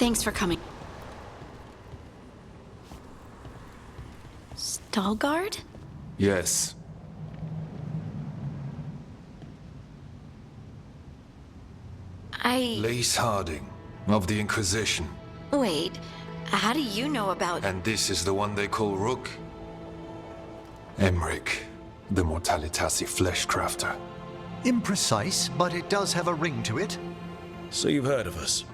Thanks for coming. Veilguard? Yes. Lace Harding, of the Inquisition. Wait, how do you know about... And this is the one they call Rook? Emmerich, the Mortalitasi Fleshcrafter. Imprecise, but it does have a ring to it. So you've heard of us?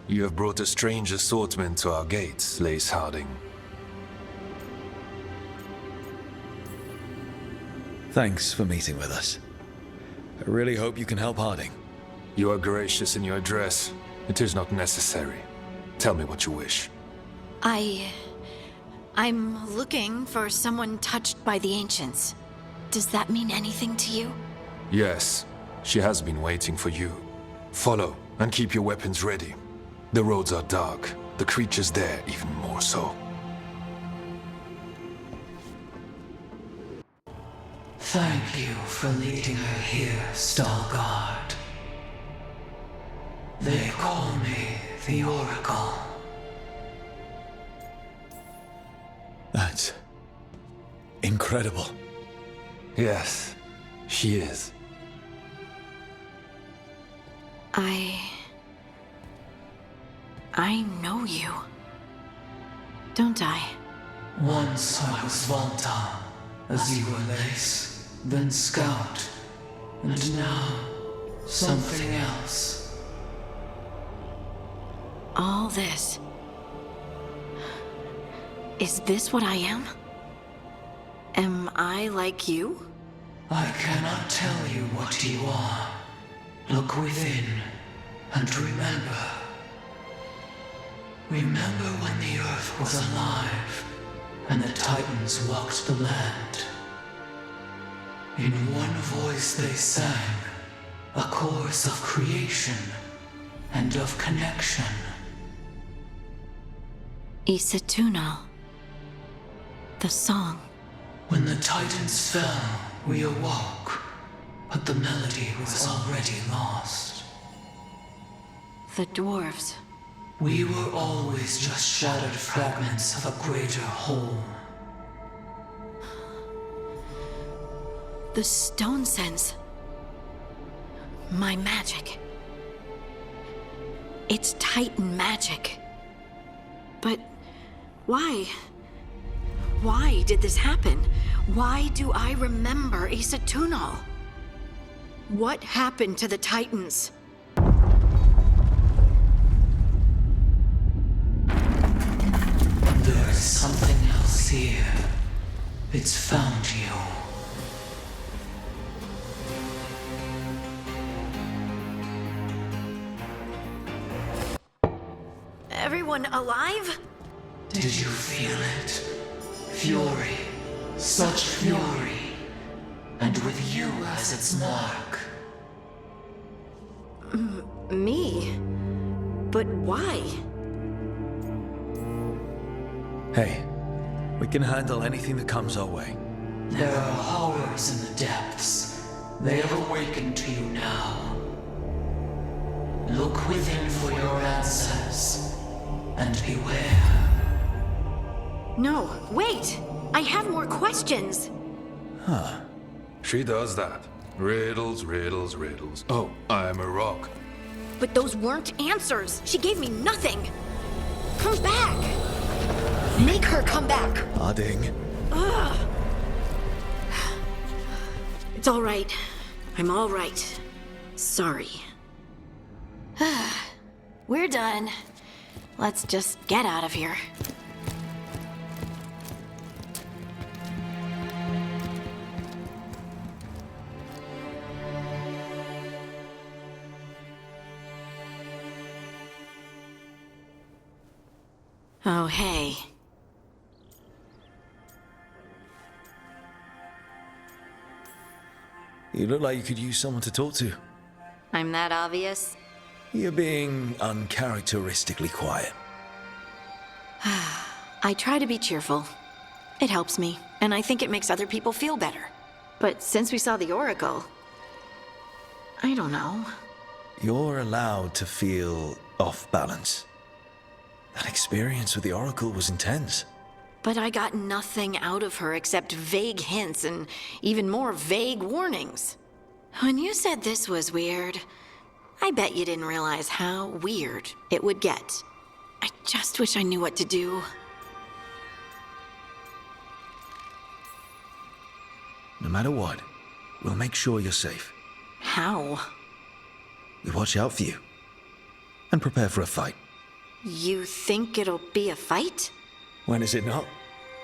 You have brought a strange assortment to our gates, Lace Harding. Thanks for meeting with us. I really hope you can help Harding. You are gracious in your address. It is not necessary. Tell me what you wish. I'm looking for someone touched by the Ancients. Does that mean anything to you? Yes, she has been waiting for you. Follow, and keep your weapons ready. The roads are dark, the creatures there even more so. Thank you for leading her here, Veilguard. They call me the Oracle. That's... incredible. Yes, she is. I know you. Don't I? Once I was Volta, as you were Lace, then Scout, and now something else. All this. Is this what I am? Am I like you? I cannot tell you what you are. Look within, and remember. Remember when the Earth was alive, and the Titans walked the land. In one voice they sang, a chorus of creation and of connection. Isatunal. The song. When the Titans fell, we awoke, but the melody was already lost. The dwarves. We were always just shattered fragments of a greater whole. The stone sense. My magic. It's Titan magic. But why? Why did this happen? Why do I remember Isatunal? What happened to the Titans? There's something else here. It's found you. Everyone alive? Did you feel it? Fury. Such fury. And with you as its mark. Me? But why? Hey, we can handle anything that comes our way. There are horrors in the depths. They have awakened to you now. Look within for your answers. And beware. No, wait! I have more questions! Huh. She does that. Riddles, riddles, riddles. Oh, I'm a rock. But those weren't answers! She gave me nothing! Come back! Make her come back! Harding. Ugh. It's all right. I'm all right. Sorry. We're done. Let's just get out of here. Oh, hey. You look like you could use someone to talk to. I'm that obvious? You're being uncharacteristically quiet. I try to be cheerful. It helps me, and I think it makes other people feel better. But since we saw the Oracle, I don't know. You're allowed to feel off balance. That experience with the Oracle was intense. But I got nothing out of her except vague hints and even more vague warnings. When you said this was weird, I bet you didn't realize how weird it would get. I just wish I knew what to do. No matter what, we'll make sure you're safe. How? We watch out for you. And prepare for a fight. You think it'll be a fight? When is it not?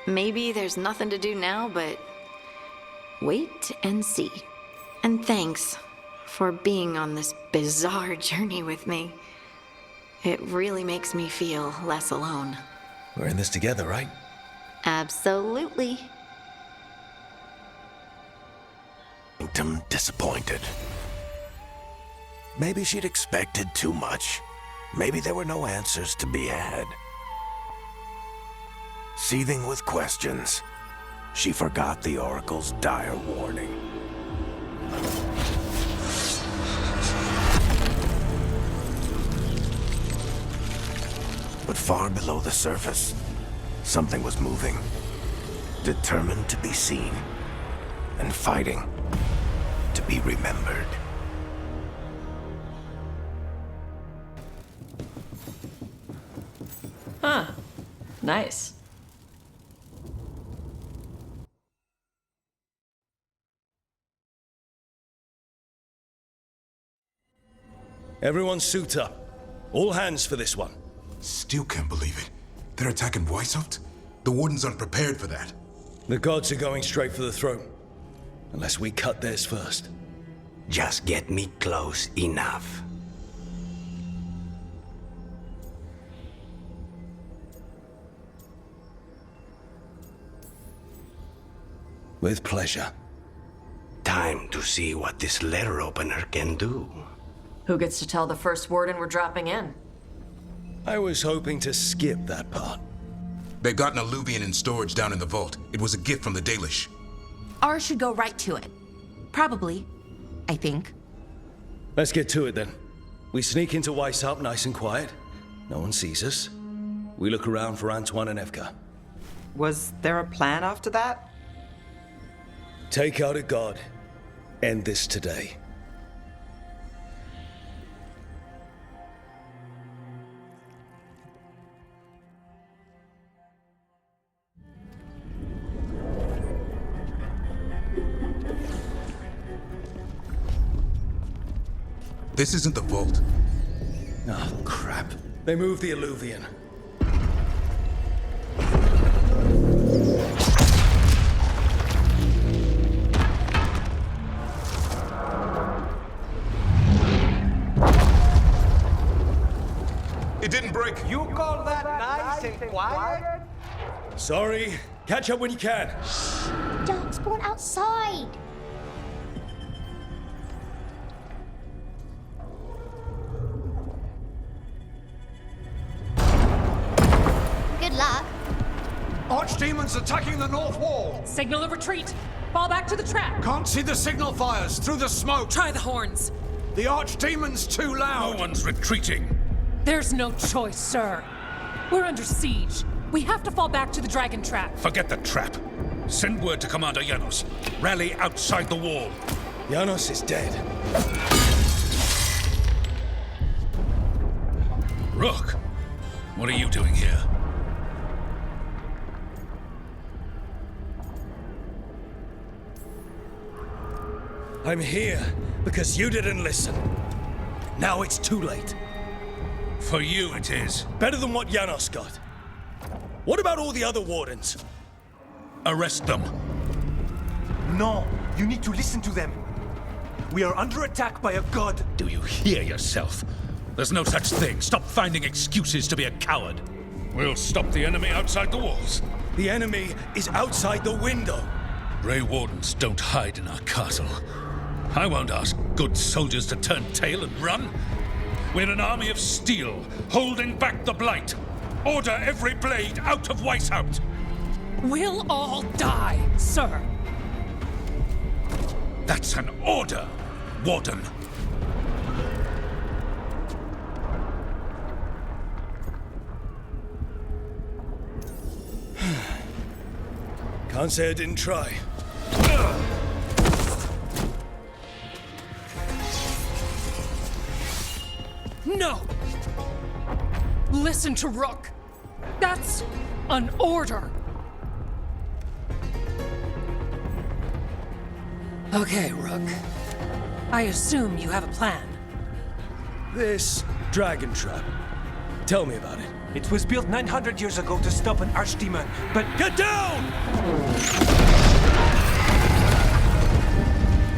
Maybe there's nothing to do now, but wait and see. And thanks for being on this bizarre journey with me. It really makes me feel less alone. We're in this together, right? Absolutely. I'm disappointed. Maybe she'd expected too much. Maybe there were no answers to be had. Seething with questions, she forgot the Oracle's dire warning. But far below the surface, something was moving. Determined to be seen, and fighting to be remembered. Huh. Nice. Everyone suit up. All hands for this one. Still can't believe it. They're attacking Weishaupt? The Wardens aren't prepared for that. The gods are going straight for the throne. Unless we cut theirs first. Just get me close enough. With pleasure. Time to see what this letter opener can do. Who gets to tell the first warden we're dropping in? I was hoping to skip that part. They've got an alluvian in storage down in the vault. It was a gift from the Dalish. Ours should go right to it. Probably. I think. Let's get to it then. We sneak into Weishaupt nice and quiet. No one sees us. We look around for Antoine and Evka. Was there a plan after that? Take out a god. End this today. This isn't the vault. Oh, crap. They moved the alluvian. It didn't break. You call that nice and quiet? Sorry. Catch up when you can. Darkspawn outside! Good luck. Archdemons attacking the north wall! Signal of retreat! Fall back to the trap! Can't see the signal fires through the smoke! Try the horns! The Archdemon's too loud! No one's retreating. There's no choice, sir. We're under siege. We have to fall back to the dragon trap. Forget the trap. Send word to Commander Janos. Rally outside the wall. Janos is dead. Rook, what are you doing here? I'm here because you didn't listen. Now it's too late. For you it is. Better than what Janos got. What about all the other wardens? Arrest them. No, you need to listen to them. We are under attack by a god. Do you hear yourself? There's no such thing. Stop finding excuses to be a coward. We'll stop the enemy outside the walls. The enemy is outside the window. Grey Wardens don't hide in our castle. I won't ask good soldiers to turn tail and run. We're an army of steel, holding back the blight. Order every blade out of Weishaupt. We'll all die, sir. That's an order, Warden. Can't say I didn't try. No! Listen to Rook. That's an order. Okay, Rook. I assume you have a plan. This dragon trap. Tell me about it. It was built 900 years ago to stop an archdemon, but... Get down!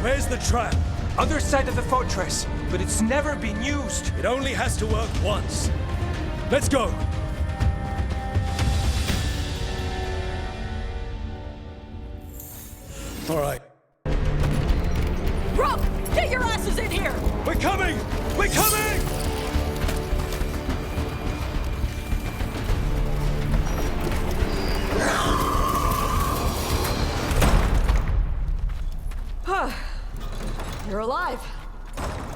Where's the trap? Other side of the fortress, but it's never been used. It only has to work once. Let's go! All right. Rook! Get your asses in here! We're coming! We're coming! You're alive.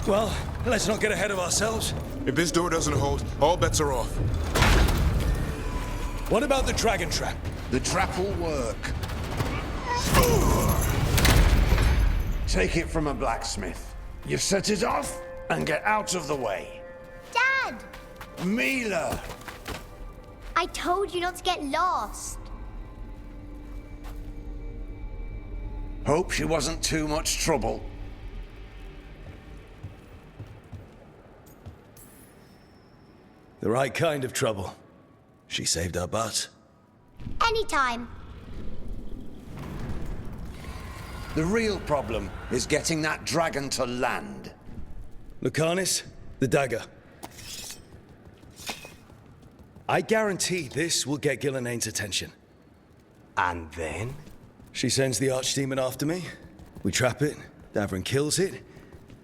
Well, let's not get ahead of ourselves. If this door doesn't hold, all bets are off. What about the dragon trap? The trap will work. Take it from a blacksmith. You set it off and get out of the way. Dad! Mila! I told you not to get lost. Hope she wasn't too much trouble. The right kind of trouble. She saved our butts. Anytime. The real problem is getting that dragon to land. Lucanis, the dagger. I guarantee this will get Gillenane's attention. And then? She sends the archdemon after me. We trap it, Davrin kills it.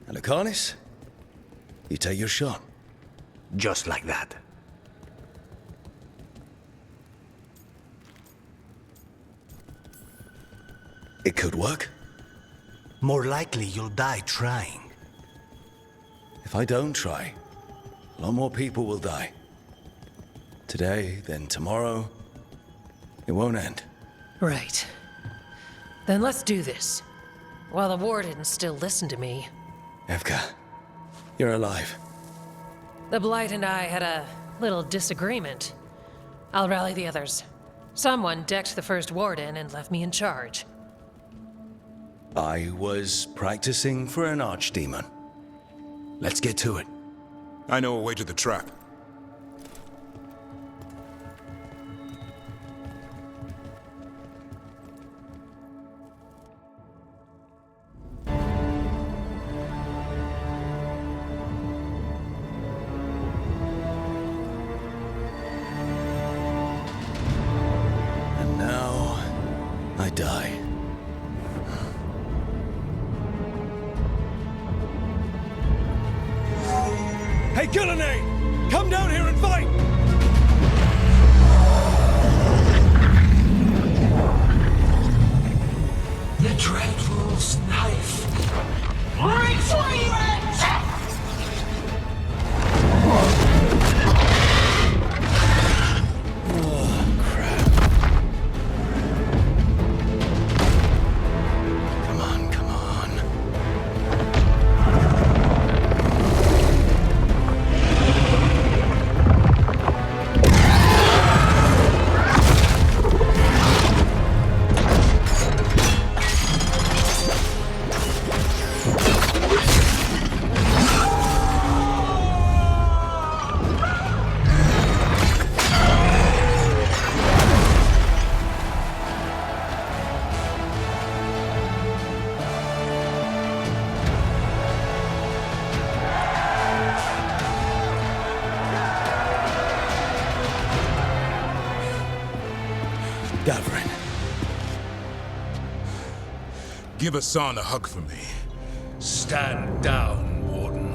And Lucanis, you take your shot. Just like that. It could work. More likely you'll die trying. If I don't try, a lot more people will die. Today, then tomorrow. It won't end. Right. Then let's do this. While the wardens still listen to me. Evka, you're alive. The Blight and I had a little disagreement. I'll rally the others. Someone decked the first warden and left me in charge. I was practicing for an archdemon. Let's get to it. I know a way to the trap. And now, I die. Hey, Gillenane! Come down here and fight! The Dreadwolf's knife. Retrieve it! Oh, crap. Come on, come on. Davrin. Give Hassan a hug for me. Stand down, Warden.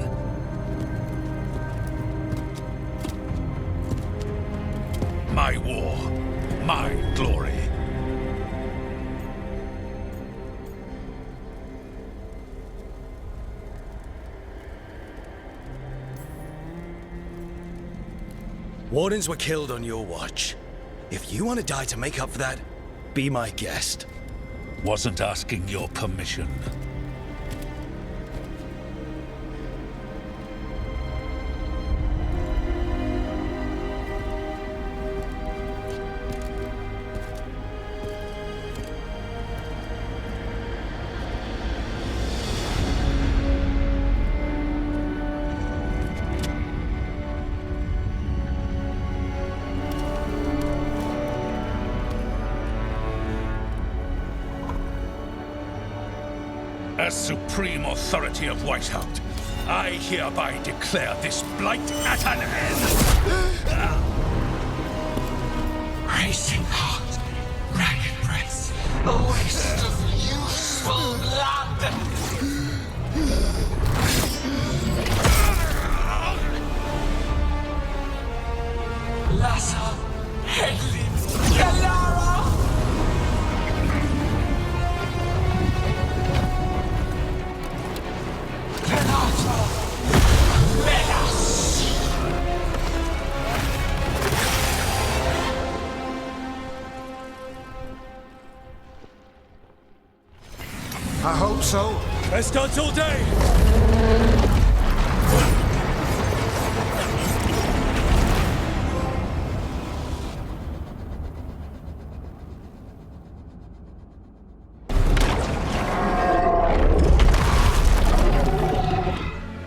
My war, my glory. Wardens were killed on your watch. If you want to die to make up for that, Be my guest. Wasn't asking your permission. As supreme authority of Whitehaupt, I hereby declare this blight at an end. Racing heart, ragged race, a waste of useful blood. Lassa, Hedley, Galara. I hope so. Best odds all day!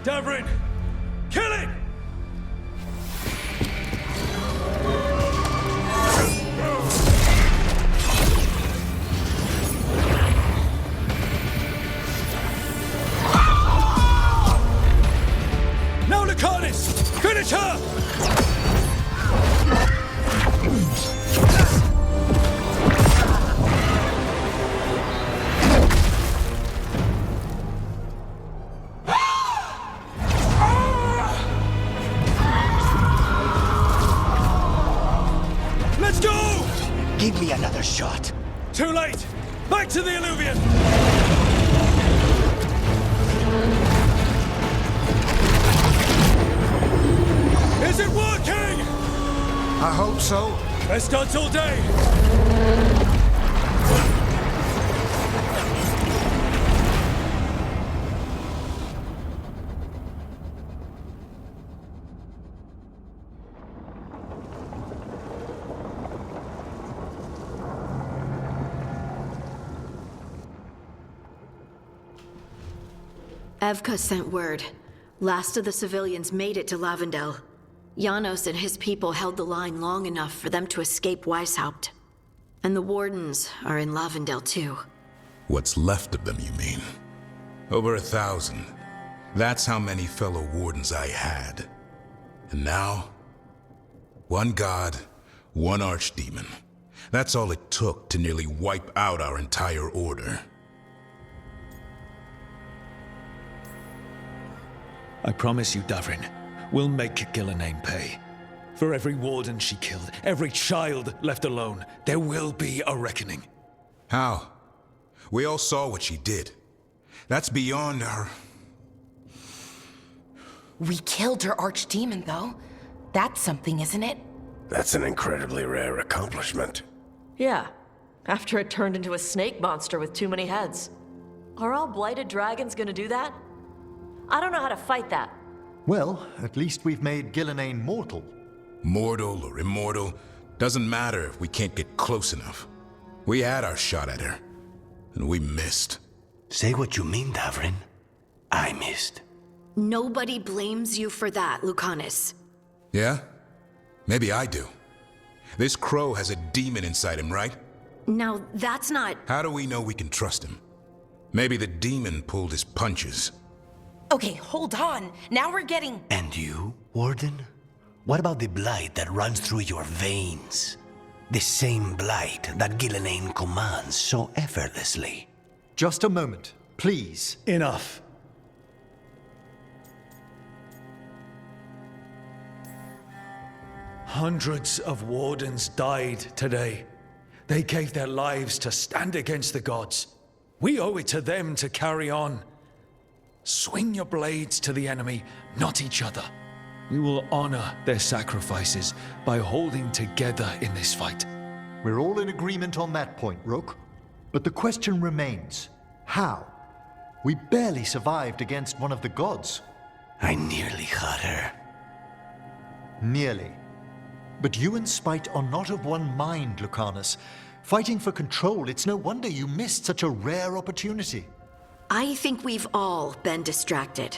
Davrin! Kill it! Now, Lucanus! Finish her! Let's go! Give me another shot. Too late! Back to the Illuvian! Is it working? I hope so. Best odds all day! Evka sent word. Last of the civilians made it to Lavendel. Janos and his people held the line long enough for them to escape Weishaupt. And the Wardens are in Lavendel too. What's left of them, you mean? Over 1,000. That's how many fellow Wardens I had. And now, one god, one archdemon. That's all it took to nearly wipe out our entire order. I promise you, Davrin, we'll make Gillenane pay. For every warden she killed, every child left alone, there will be a reckoning. How? We all saw what she did. That's beyond our... We killed her archdemon, though. That's something, isn't it? That's an incredibly rare accomplishment. Yeah, after it turned into a snake monster with too many heads. Are all blighted dragons gonna do that? I don't know how to fight that. Well, at least we've made Gillenane mortal. Mortal or immortal, doesn't matter if we can't get close enough. We had our shot at her, and we missed. Say what you mean, Davrin. I missed. Nobody blames you for that, Lucanus. Yeah? Maybe I do. This crow has a demon inside him, right? Now, that's not... How do we know we can trust him? Maybe the demon pulled his punches. Okay, hold on. Now we're getting... And you, Warden? What about the blight that runs through your veins? The same blight that Gillenane commands so effortlessly. Just a moment, please. Enough. Hundreds of wardens died today. They gave their lives to stand against the gods. We owe it to them to carry on. Swing your blades to the enemy, not each other. We will honor their sacrifices by holding together in this fight. We're all in agreement on that point, Rook. But the question remains, how? We barely survived against one of the gods. I nearly got her. Nearly. But you and Spite are not of one mind, Lucanus. Fighting for control, it's no wonder you missed such a rare opportunity. I think we've all been distracted.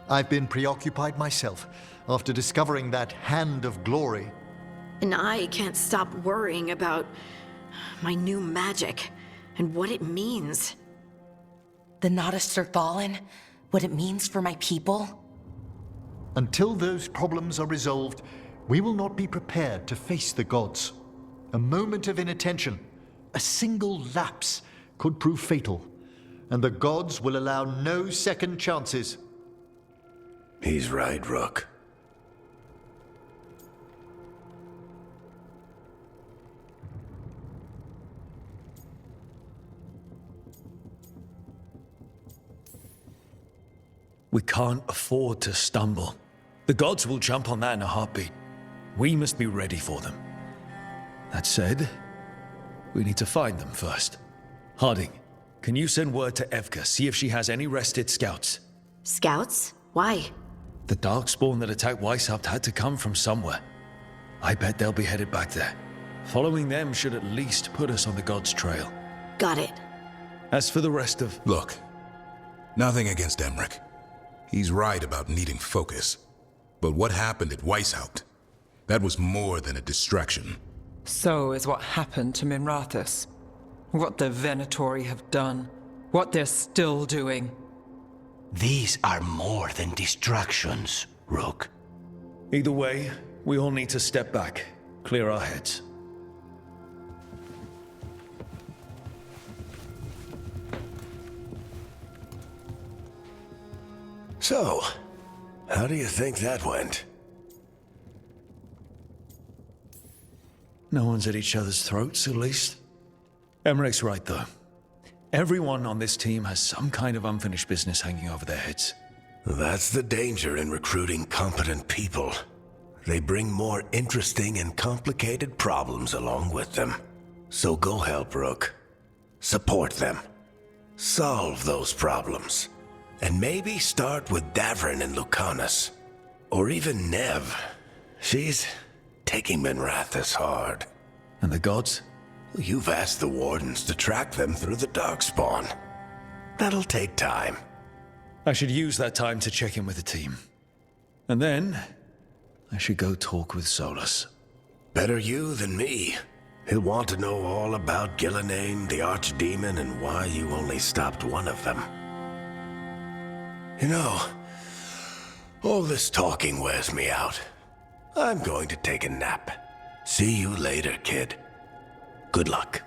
I've been preoccupied myself after discovering that hand of glory. And I can't stop worrying about my new magic and what it means. The Nodists are fallen? What it means for my people? Until those problems are resolved, we will not be prepared to face the gods. A moment of inattention, a single lapse, could prove fatal, and the gods will allow no second chances. He's right, Rook. We can't afford to stumble. The gods will jump on that in a heartbeat. We must be ready for them. That said, we need to find them first. Harding, can you send word to Evka, see if she has any rested scouts? Scouts? Why? The Darkspawn that attacked Weishaupt had to come from somewhere. I bet they'll be headed back there. Following them should at least put us on the gods' trail. Got it. As for the rest of... Look, nothing against Emmerich. He's right about needing focus. But what happened at Weishaupt? That was more than a distraction. So is what happened to Minrathous. What the Venatori have done. What they're still doing. These are more than distractions, Rook. Either way, we all need to step back, clear our heads. So, how do you think that went? No one's at each other's throats, at least. Emmerich's right, though. Everyone on this team has some kind of unfinished business hanging over their heads. That's the danger in recruiting competent people. They bring more interesting and complicated problems along with them. So go help, Rook. Support them. Solve those problems. And maybe start with Davrin and Lucanus. Or even Nev. She's taking Minrathous hard. And the gods? You've asked the Wardens to track them through the Darkspawn. That'll take time. I should use that time to check in with the team. And then, I should go talk with Solus. Better you than me. He'll want to know all about Gillenane, the Archdemon, and why you only stopped one of them. You know, all this talking wears me out. I'm going to take a nap. See you later, kid. Good luck.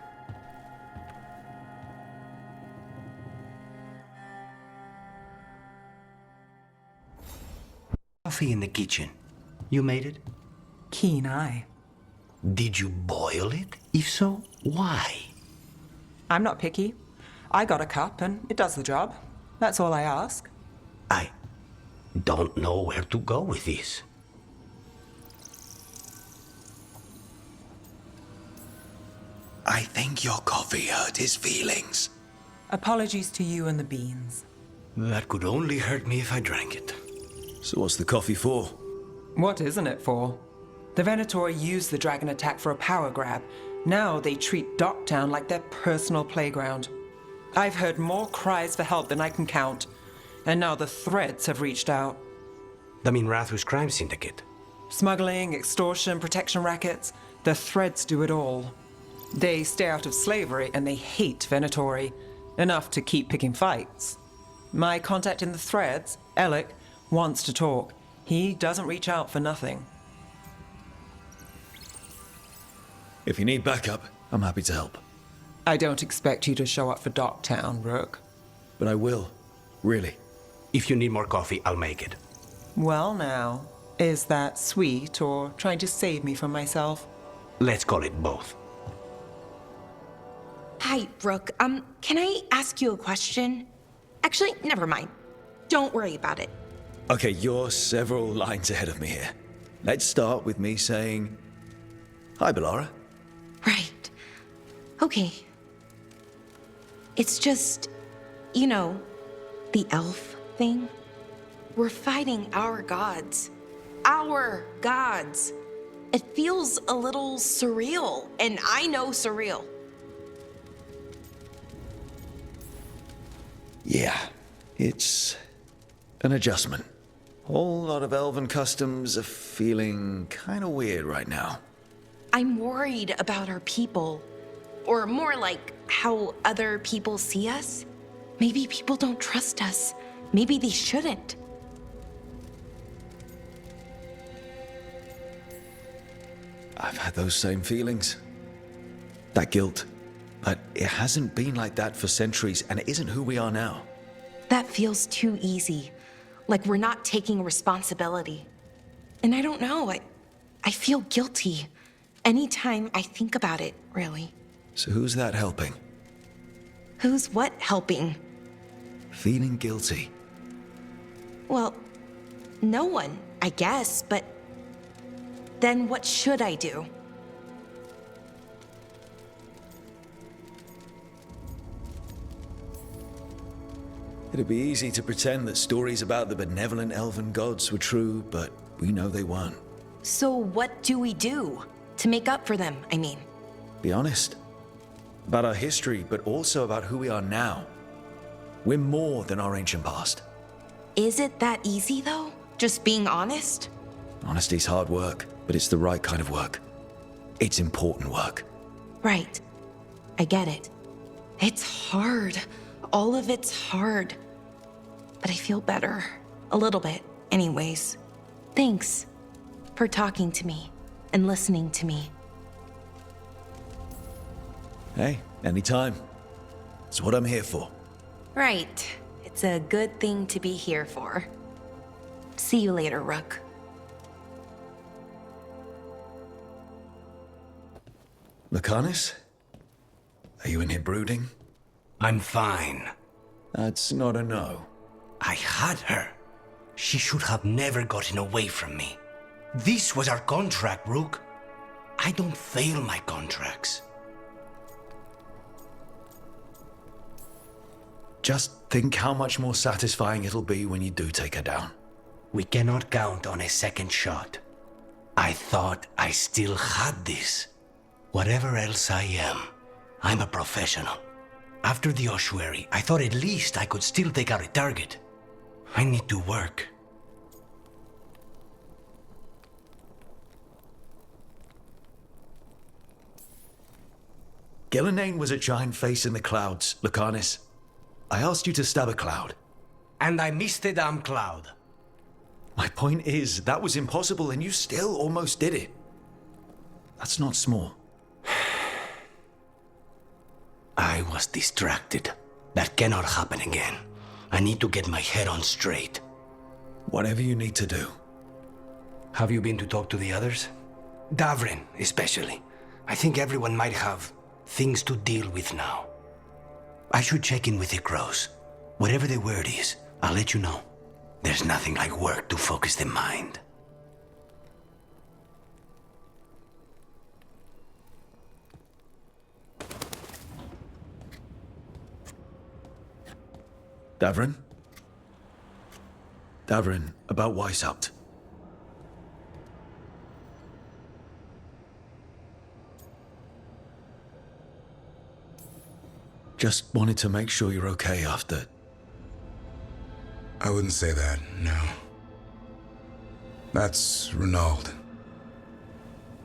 Coffee in the kitchen. You made it? Keen eye. Did you boil it? If so, why? I'm not picky. I got a cup and it does the job. That's all I ask. I don't know where to go with this. I think your coffee hurt his feelings. Apologies to you and the beans. That could only hurt me if I drank it. So what's the coffee for? What isn't it for? The Venatori used the dragon attack for a power grab. Now they treat Docktown like their personal playground. I've heard more cries for help than I can count. And now the Threads have reached out. The Minrathous crime syndicate. Smuggling, extortion, protection rackets. The Threads do it all. They stay out of slavery and they hate Venatori. Enough to keep picking fights. My contact in the Threads, Alec, wants to talk. He doesn't reach out for nothing. If you need backup, I'm happy to help. I don't expect you to show up for Docktown, Rook. But I will. Really. If you need more coffee, I'll make it. Well now, is that sweet or trying to save me from myself? Let's call it both. Hi, Brooke. Can I ask you a question? Actually, never mind. Don't worry about it. Okay, you're several lines ahead of me here. Let's start with me saying, hi, Bellara. Right. Okay. It's just, you know, the elf thing. We're fighting our gods. Our gods. It feels a little surreal, and I know surreal. Yeah, it's an adjustment. Whole lot of elven customs are feeling kind of weird right now. I'm worried about our people. Or more like how other people see us. Maybe people don't trust us. Maybe they shouldn't. I've had those same feelings. That guilt. But it hasn't been like that for centuries, and it isn't who we are now. That feels too easy. Like we're not taking responsibility. And I don't know, I feel guilty. Anytime I think about it, really. So who's that helping? Who's what helping? Feeling guilty. Well, no one, I guess, but then what should I do? It'd be easy to pretend that stories about the benevolent elven gods were true, but we know they weren't. So what do we do? To make up for them, I mean. Be honest. About our history, but also about who we are now. We're more than our ancient past. Is it that easy, though? Just being honest? Honesty's hard work, but it's the right kind of work. It's important work. Right. I get it. It's hard. All of it's hard. But I feel better. A little bit, anyways. Thanks for talking to me and listening to me. Hey, anytime. It's what I'm here for. Right. It's a good thing to be here for. See you later, Rook. Lucanus? Are you in here brooding? I'm fine. That's not a no. I had her. She should have never gotten away from me. This was our contract, Rook. I don't fail my contracts. Just think how much more satisfying it'll be when you do take her down. We cannot count on a second shot. I thought I still had this. Whatever else I am, I'm a professional. After the ossuary, I thought at least I could still take out a target. I need to work. Gillenane was a giant face in the clouds, Lucanus. I asked you to stab a cloud. And I missed the damn cloud. My point is, that was impossible and you still almost did it. That's not small. I was distracted. That cannot happen again. I need to get my head on straight. Whatever you need to do. Have you been to talk to the others? Davrin, especially. I think everyone might have things to deal with now. I should check in with the crows. Whatever the word is, I'll let you know. There's nothing like work to focus the mind. Davrin? Davrin, about Weishaupt. Just wanted to make sure you're okay after. I wouldn't say that, no. That's Renaud.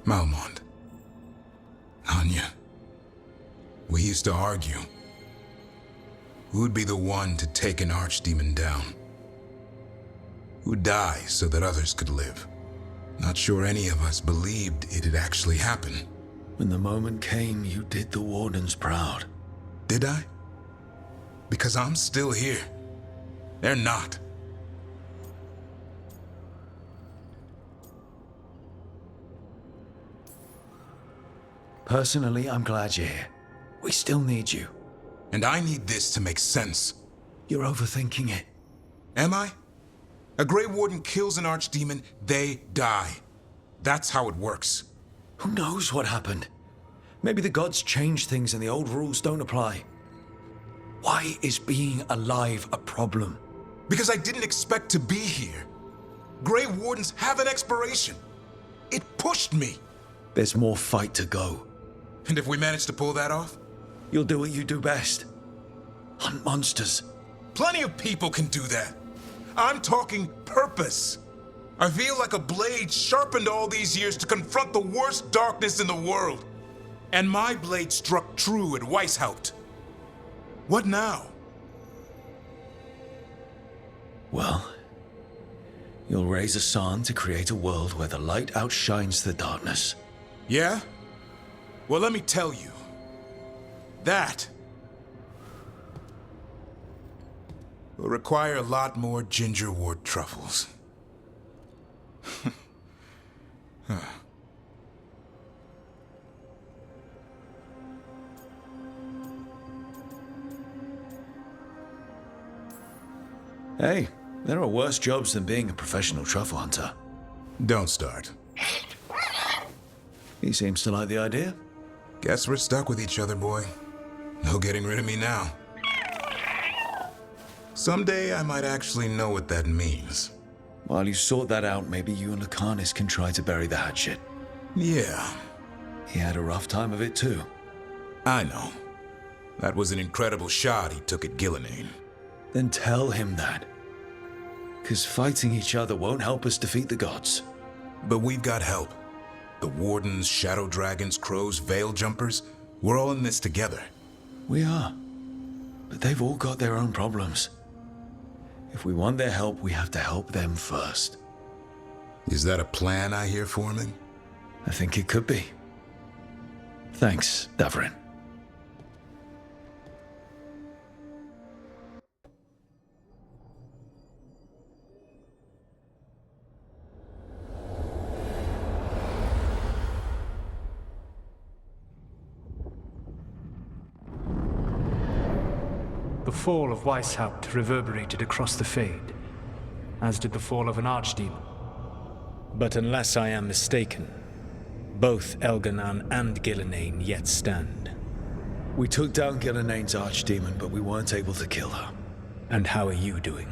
Malmont. Anya. We used to argue. Who'd be the one to take an archdemon down? Who'd die so that others could live? Not sure any of us believed it'd actually happen. When the moment came, you did the Wardens proud. Did I? Because I'm still here. They're not. Personally, I'm glad you're here. We still need you. And I need this to make sense. You're overthinking it. Am I? A Grey Warden kills an archdemon, they die. That's how it works. Who knows what happened? Maybe the gods change things and the old rules don't apply. Why is being alive a problem? Because I didn't expect to be here. Grey Wardens have an expiration. It pushed me. There's more fight to go. And if we manage to pull that off? You'll do what you do best. Hunt monsters. Plenty of people can do that. I'm talking purpose. I feel like a blade sharpened all these years to confront the worst darkness in the world. And my blade struck true at Weishaupt. What now? Well, you'll raise a sun to create a world where the light outshines the darkness. Yeah? Well, let me tell you. That will require a lot more ginger wort truffles. Hey, there are worse jobs than being a professional truffle hunter. Don't start. He seems to like the idea. Guess we're stuck with each other, boy. No getting rid of me now. Someday I might actually know what that means. While you sort that out, maybe you and Lucanus can try to bury the hatchet. Yeah. He had a rough time of it too. I know. That was an incredible shot he took at Gillenane. Then tell him that. 'Cause fighting each other won't help us defeat the gods. But we've got help. The Wardens, Shadow Dragons, Crows, Veil Jumpers, we're all in this together. We are. But they've all got their own problems. If we want their help, we have to help them first. Is that a plan I hear forming? I think it could be. Thanks, Davrin. The fall of Weishaupt reverberated across the Fade, as did the fall of an archdemon. But unless I am mistaken, both Elganan and Gillenane yet stand. We took down Gillenane's archdemon, but we weren't able to kill her. And how are you doing?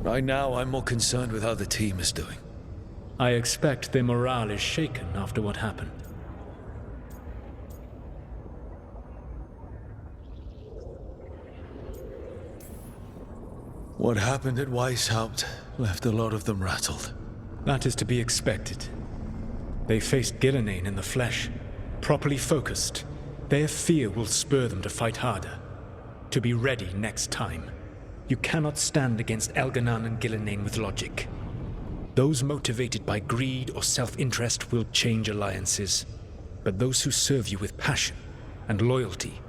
Right now, I'm more concerned with how the team is doing. I expect their morale is shaken after what happened. What happened at Weishaupt left a lot of them rattled. That is to be expected. They faced Gillenane in the flesh, properly focused. Their fear will spur them to fight harder, to be ready next time. You cannot stand against Elganan and Gillenane with logic. Those motivated by greed or self-interest will change alliances, but those who serve you with passion and loyalty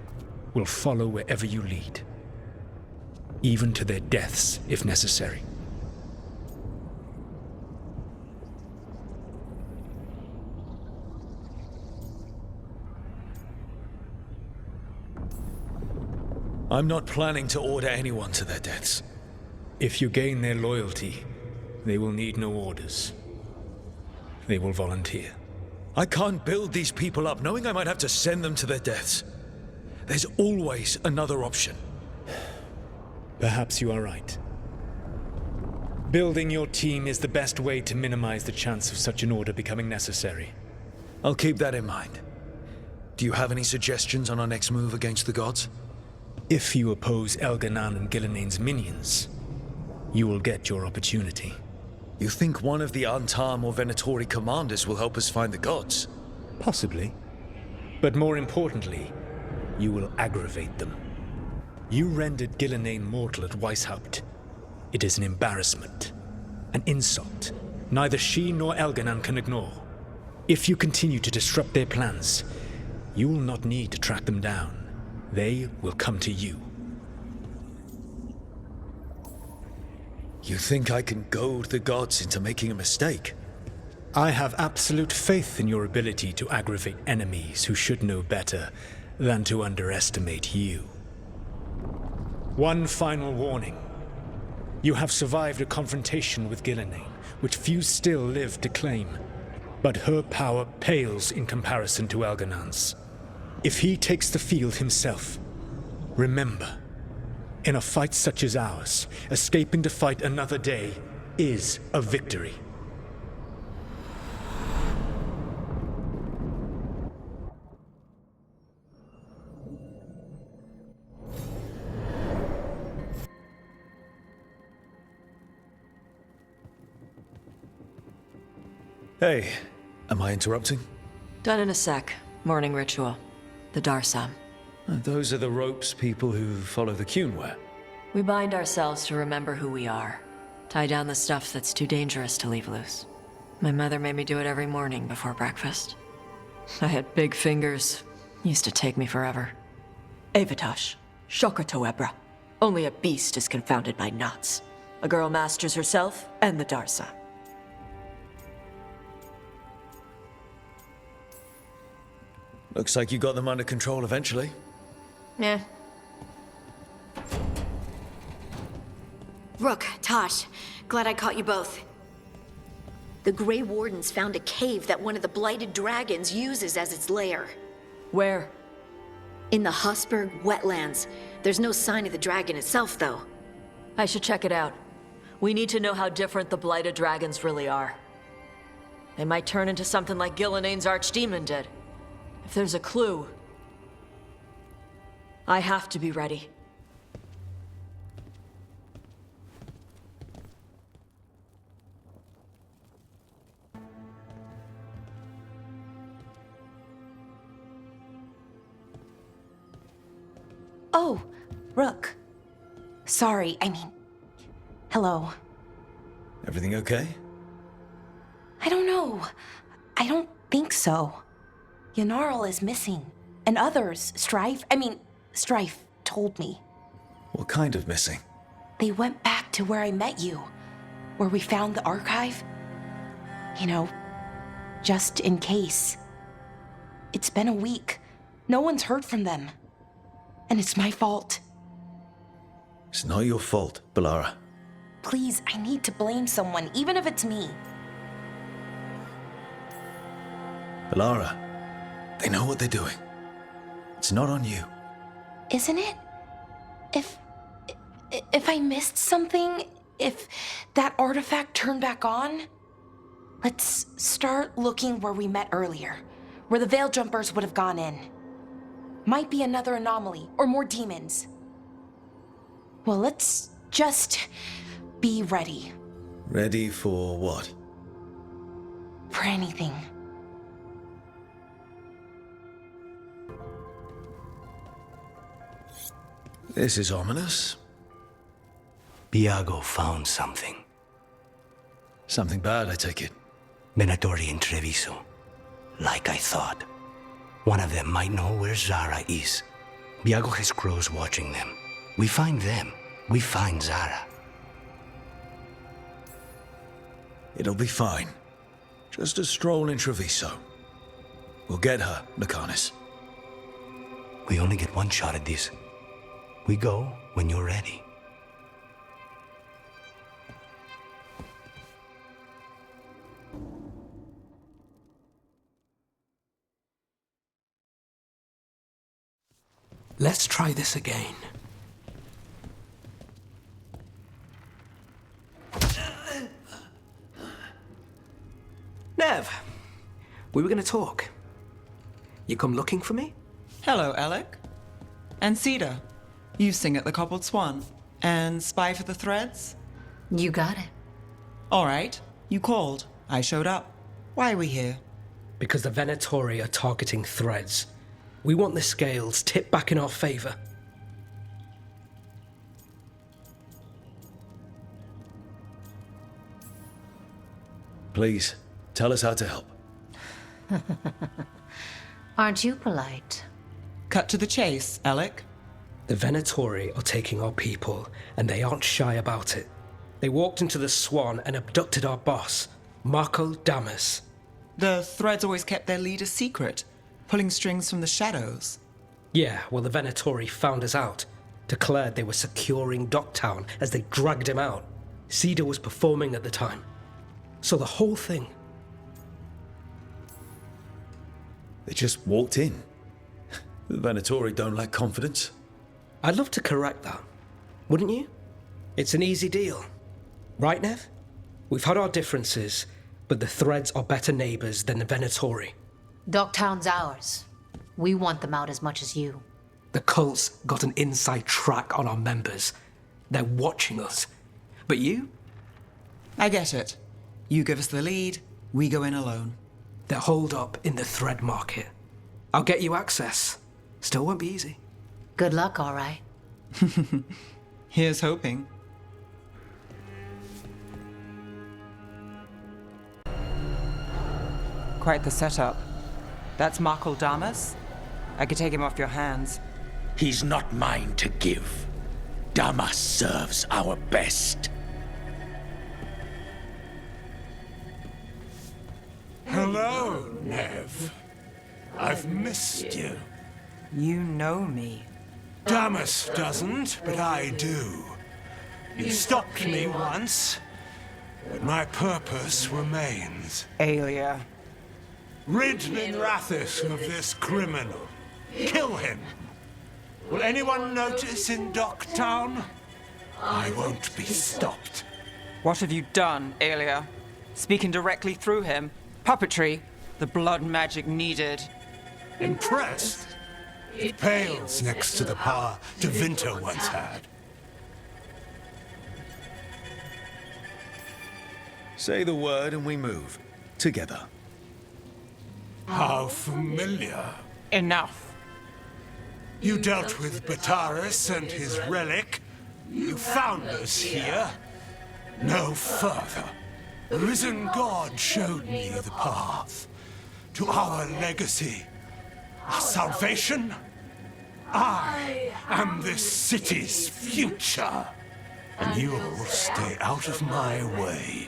will follow wherever you lead. Even to their deaths, if necessary. I'm not planning to order anyone to their deaths. If you gain their loyalty, they will need no orders. They will volunteer. I can't build these people up knowing I might have to send them to their deaths. There's always another option. Perhaps you are right. Building your team is the best way to minimize the chance of such an order becoming necessary. I'll keep that in mind. Do you have any suggestions on our next move against the gods? If you oppose Elganan and Gillenane's minions, you will get your opportunity. You think one of the Antam or Venatori commanders will help us find the gods? Possibly. But more importantly, you will aggravate them. You rendered Gillenane mortal at Weishaupt. It is an embarrassment, an insult, neither she nor Elganan can ignore. If you continue to disrupt their plans, you will not need to track them down. They will come to you. You think I can goad the gods into making a mistake? I have absolute faith in your ability to aggravate enemies who should know better than to underestimate you. One final warning. You have survived a confrontation with Gillenane, which few still live to claim. But her power pales in comparison to Elganan's. If he takes the field himself, remember, in a fight such as ours, escaping to fight another day is a victory. Hey, am I interrupting? Done in a sec. Morning ritual. The Darsam. Those are the ropes people who follow the Qun wear. We bind ourselves to remember who we are. Tie down the stuff that's too dangerous to leave loose. My mother made me do it every morning before breakfast. I had big fingers. Used to take me forever. Avatash. Shokratoebra. Only a beast is confounded by knots. A girl masters herself and the Darsam. Looks like you got them under control eventually. Yeah. Rook, Tosh, glad I caught you both. The Grey Wardens found a cave that one of the Blighted Dragons uses as its lair. Where? In the Husberg wetlands. There's no sign of the dragon itself, though. I should check it out. We need to know how different the Blighted Dragons really are. They might turn into something like Gillenane's archdemon did. If there's a clue, I have to be ready. Oh, Rook. Sorry, hello. Everything okay? I don't know. I don't think so. Yanarl is missing. And others, Strife told me. What kind of missing? They went back to where I met you. Where we found the archive. You know, just in case. It's been a week. No one's heard from them. And it's my fault. It's not your fault, Balara. Please, I need to blame someone, even if it's me. Balara, they know what they're doing. It's not on you. Isn't it? If I missed something, if that artifact turned back on, let's start looking where we met earlier, where the Veil Jumpers would have gone in. Might be another anomaly, or more demons. Well, let's just be ready. Ready for what? For anything. This is ominous. Biago found something. Something bad, I take it. Venatori and Treviso. Like I thought. One of them might know where Zara is. Biago has crows watching them. We find them. We find Zara. It'll be fine. Just a stroll in Treviso. We'll get her, Nakanis. We only get one shot at this. We go when you're ready. Let's try this again. Nev, we were going to talk. You come looking for me? Hello, Alec. And Cedar, you sing at the Cobbled Swan. And spy for the threads? You got it. All right, you called. I showed up. Why are we here? Because the Venatori are targeting threads. We want the scales tipped back in our favor. Please, tell us how to help. Aren't you polite? Cut to the chase, Alec. The Venatori are taking our people, and they aren't shy about it. They walked into the Swan and abducted our boss, Marco Damas. The threads always kept their leader secret, pulling strings from the shadows. Yeah, well, the Venatori found us out. declared they were securing Docktown as they dragged him out. Cedar was performing at the time. So the whole thing... They just walked in. The Venatori don't lack confidence. I'd love to correct that, wouldn't you? It's an easy deal. Right, Nev? We've had our differences, but the Threads are better neighbors than the Venatori. Docktown's ours. We want them out as much as you. The cult's got an inside track on our members. They're watching us. But you? I get it. You give us the lead, we go in alone. They're holed up in the Thread Market. I'll get you access. Still won't be easy. Good luck, all right. Here's hoping. Quite the setup. That's Markle Damas? I could take him off your hands. He's not mine to give. Damas serves our best. Hello, Nev. I've missed you. You know me. Damas doesn't, but I do. You stopped me once, but my purpose remains. Aelia. Rid Minrathus of this criminal. Kill him. Will anyone notice in Docktown? I won't be stopped. What have you done, Aelia? Speaking directly through him. Puppetry. The blood magic needed. Impressed? It pales next to the power Devinter once had. Say the word and we move. Together. How familiar. Enough. You dealt with Bataris and his relic. You found us here. No further. The risen God showed me the path to our legacy, our salvation. I am this city's future, and you will stay out of my way.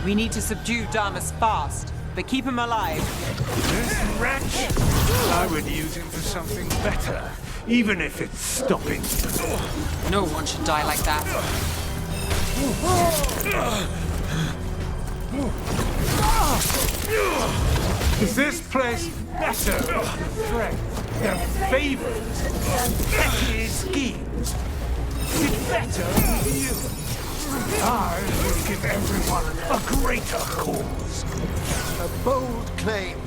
We need to subdue Damas fast, but keep him alive. This wretch? I would use him for something better, even if it's stopping. No one should die like that. Is this place better than threats, than favors, than petty schemes? Is it better with you? I will give everyone a greater cause. A bold claim.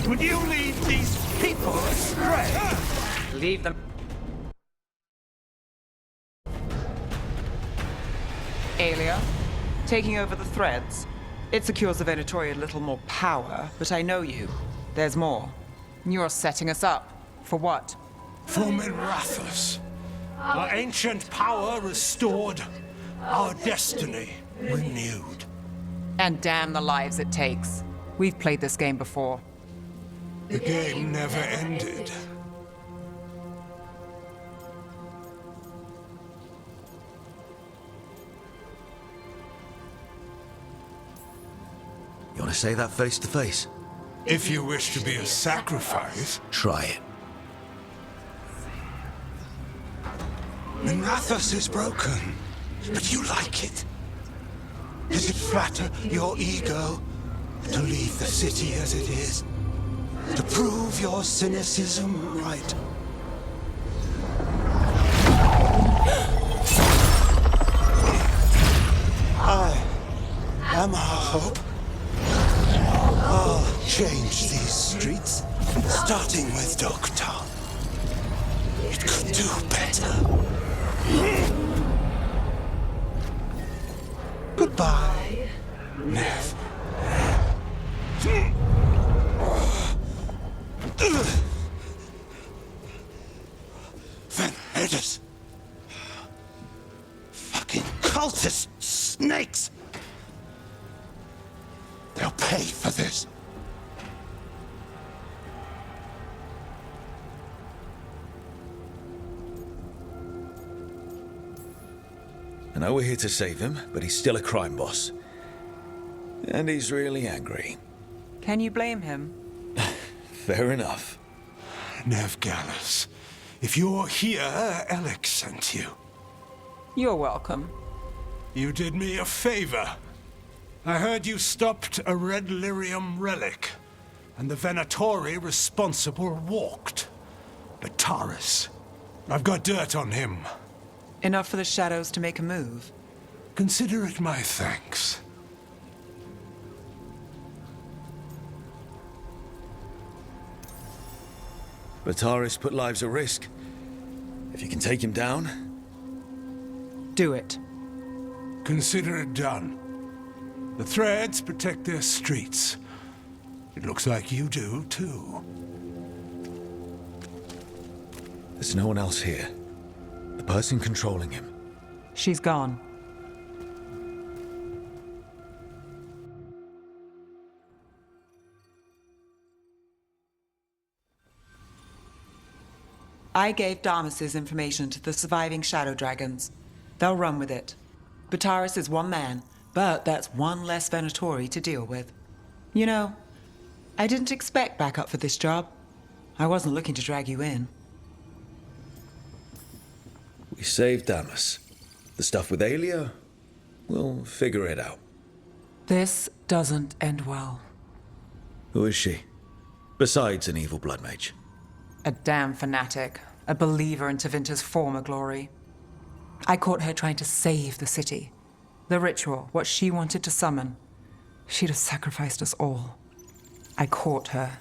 Would you lead these people astray? Leave them. Aelia, taking over the Threads. It secures the Venatori a little more power, but I know you. There's more. You're setting us up. For what? For Minrathus. Our ancient power restored. Our destiny renewed. And damn the lives it takes. We've played this game before. The game never ended. You want to say that face to face? If you wish to be a sacrifice, try it. Minrathus is broken, but you like it. Does it flatter your ego to leave the city as it is? To prove your cynicism right? I am our hope. I'll change these streets, starting with Docktown. It could do better. Goodbye, Nev. Van Herders. Fucking cultist snakes. They'll pay for this. I know we're here to save him, but he's still a crime boss. And he's really angry. Can you blame him? Fair enough. Nevgalis, if you're here, Alec sent you. You're welcome. You did me a favor. I heard you stopped a red lyrium relic, and the Venatori responsible walked. Atris. I've got dirt on him. Enough for the shadows to make a move. Consider it my thanks. Atris put lives at risk. If you can take him down... Do it. Consider it done. The Threads protect their streets. It looks like you do, too. There's no one else here. The person controlling him. She's gone. I gave Damas's information to the surviving Shadow Dragons. They'll run with it. Bataris is one man, but that's one less Venatori to deal with. You know, I didn't expect backup for this job. I wasn't looking to drag you in. We saved Damas. The stuff with Aelia? We'll figure it out. This doesn't end well. Who is she? Besides an evil blood mage. A damn fanatic. A believer in Tevinter's former glory. I caught her trying to save the city. The ritual, what she wanted to summon. She'd have sacrificed us all. I caught her.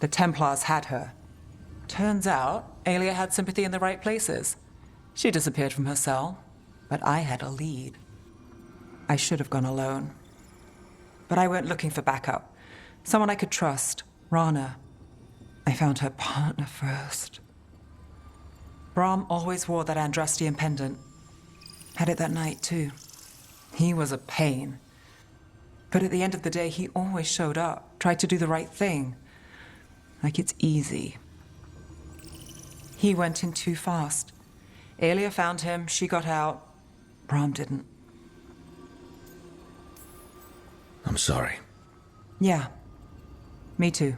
The Templars had her. Turns out, Aelia had sympathy in the right places. She disappeared from her cell, but I had a lead. I should have gone alone. But I went looking for backup. Someone I could trust. Rana. I found her partner first. Brahm always wore that Andrastian pendant. Had it that night, too. He was a pain. But at the end of the day, he always showed up, tried to do the right thing. Like it's easy. He went in too fast. Aelia found him, she got out. Brahm didn't. I'm sorry. Yeah. Me too.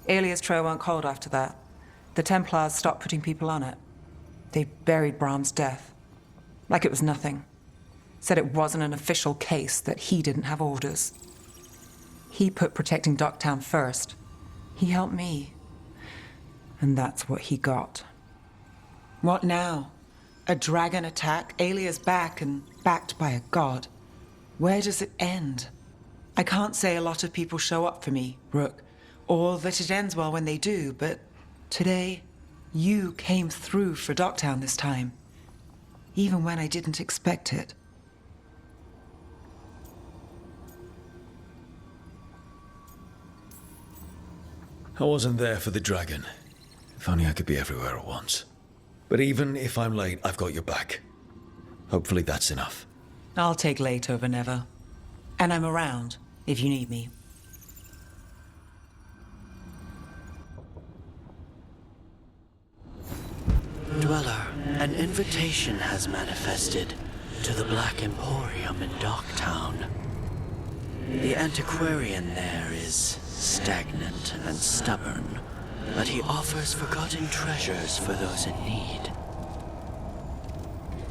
Aelia's trail went cold after that. The Templars stopped putting people on it. They buried Brahm's death. Like it was nothing. Said it wasn't an official case, that he didn't have orders. He put protecting Docktown first. He helped me. And that's what he got. What now? A dragon attack, Aelia's back, and backed by a god. Where does it end? I can't say a lot of people show up for me, Rook, or that it ends well when they do, but today, you came through for Docktown this time. Even when I didn't expect it. I wasn't there for the dragon. If only I could be everywhere at once. But even if I'm late, I've got your back. Hopefully that's enough. I'll take late over never. And I'm around, if you need me. Dweller, an invitation has manifested to the Black Emporium in Docktown. The antiquarian there is stagnant and stubborn, but he offers forgotten treasures for those in need.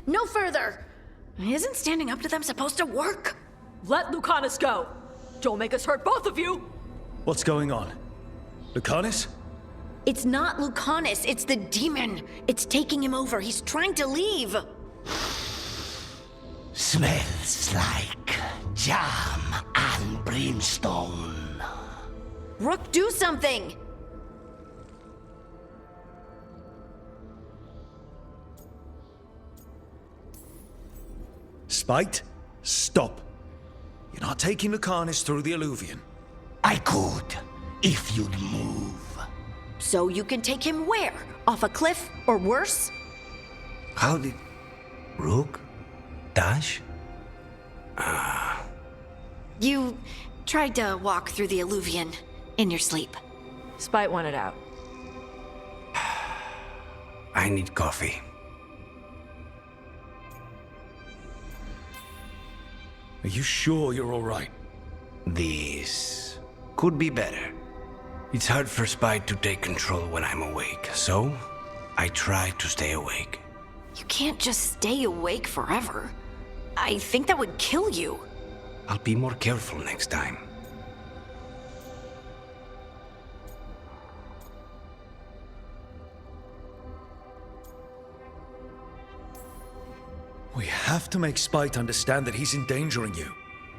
No further! Isn't standing up to them supposed to work? Let Lucanus go! Don't make us hurt both of you! What's going on? Lucanus? It's not Lucanus, it's the demon. It's taking him over. He's trying to leave. Smells like jam and brimstone. Rook, do something! Spite, stop. You're not taking Lucanus through the Alluvion. I could, if you'd move. So you can take him where? Off a cliff, or worse? How did... Rook? Dash? You tried to walk through the Alluvion in your sleep. Spite wanted out. I need coffee. Are you sure you're all right? This could be better. It's hard for Spite to take control when I'm awake, so I try to stay awake. You can't just stay awake forever. I think that would kill you. I'll be more careful next time. We have to make Spite understand that he's endangering you.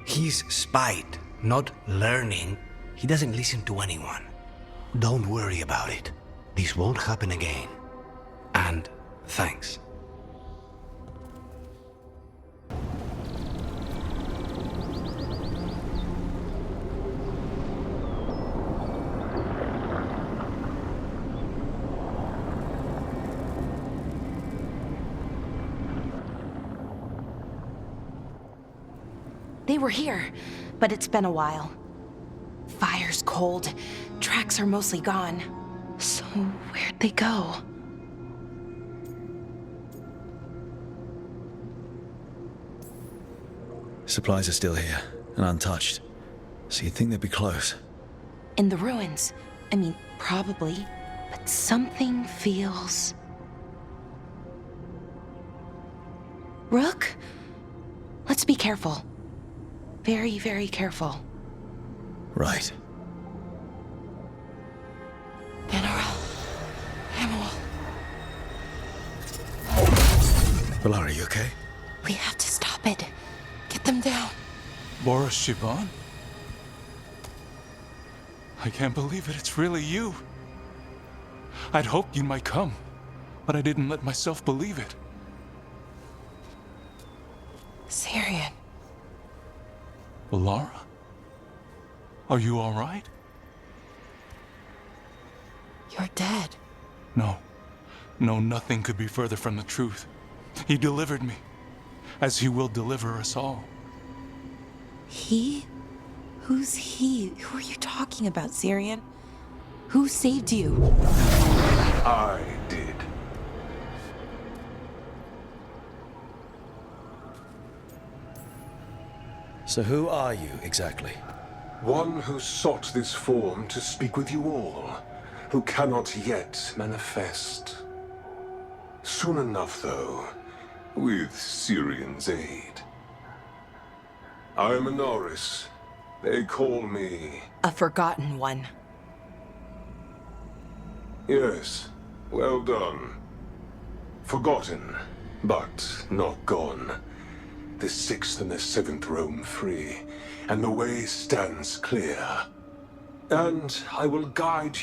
He's Spite, not learning. He doesn't listen to anyone. Don't worry about it. This won't happen again. And thanks. They were here, but it's been a while. Fire's cold. Tracks are mostly gone. So where'd they go? Supplies are still here, and untouched. So you'd think they'd be close. In the ruins. I mean, probably. But something feels... Rook? Let's be careful. Very, very careful. Right. Valar, are you okay? We have to stop it. Get them down. Boris Shivan? I can't believe it. It's really you. I'd hoped you might come, but I didn't let myself believe it. Syrian. Valara? Are you all right? You're dead. No. No, nothing could be further from the truth. He delivered me, as he will deliver us all. He? Who's he? Who are you talking about, Syrian? Who saved you? I did. So who are you, exactly? One who sought this form to speak with you all, who cannot yet manifest. Soon enough, though, with Syrian's aid. I am a Norris. They call me... A forgotten one. Yes, well done. Forgotten, but not gone. The 6th and the 7th roam free, and the way stands clear. And I will guide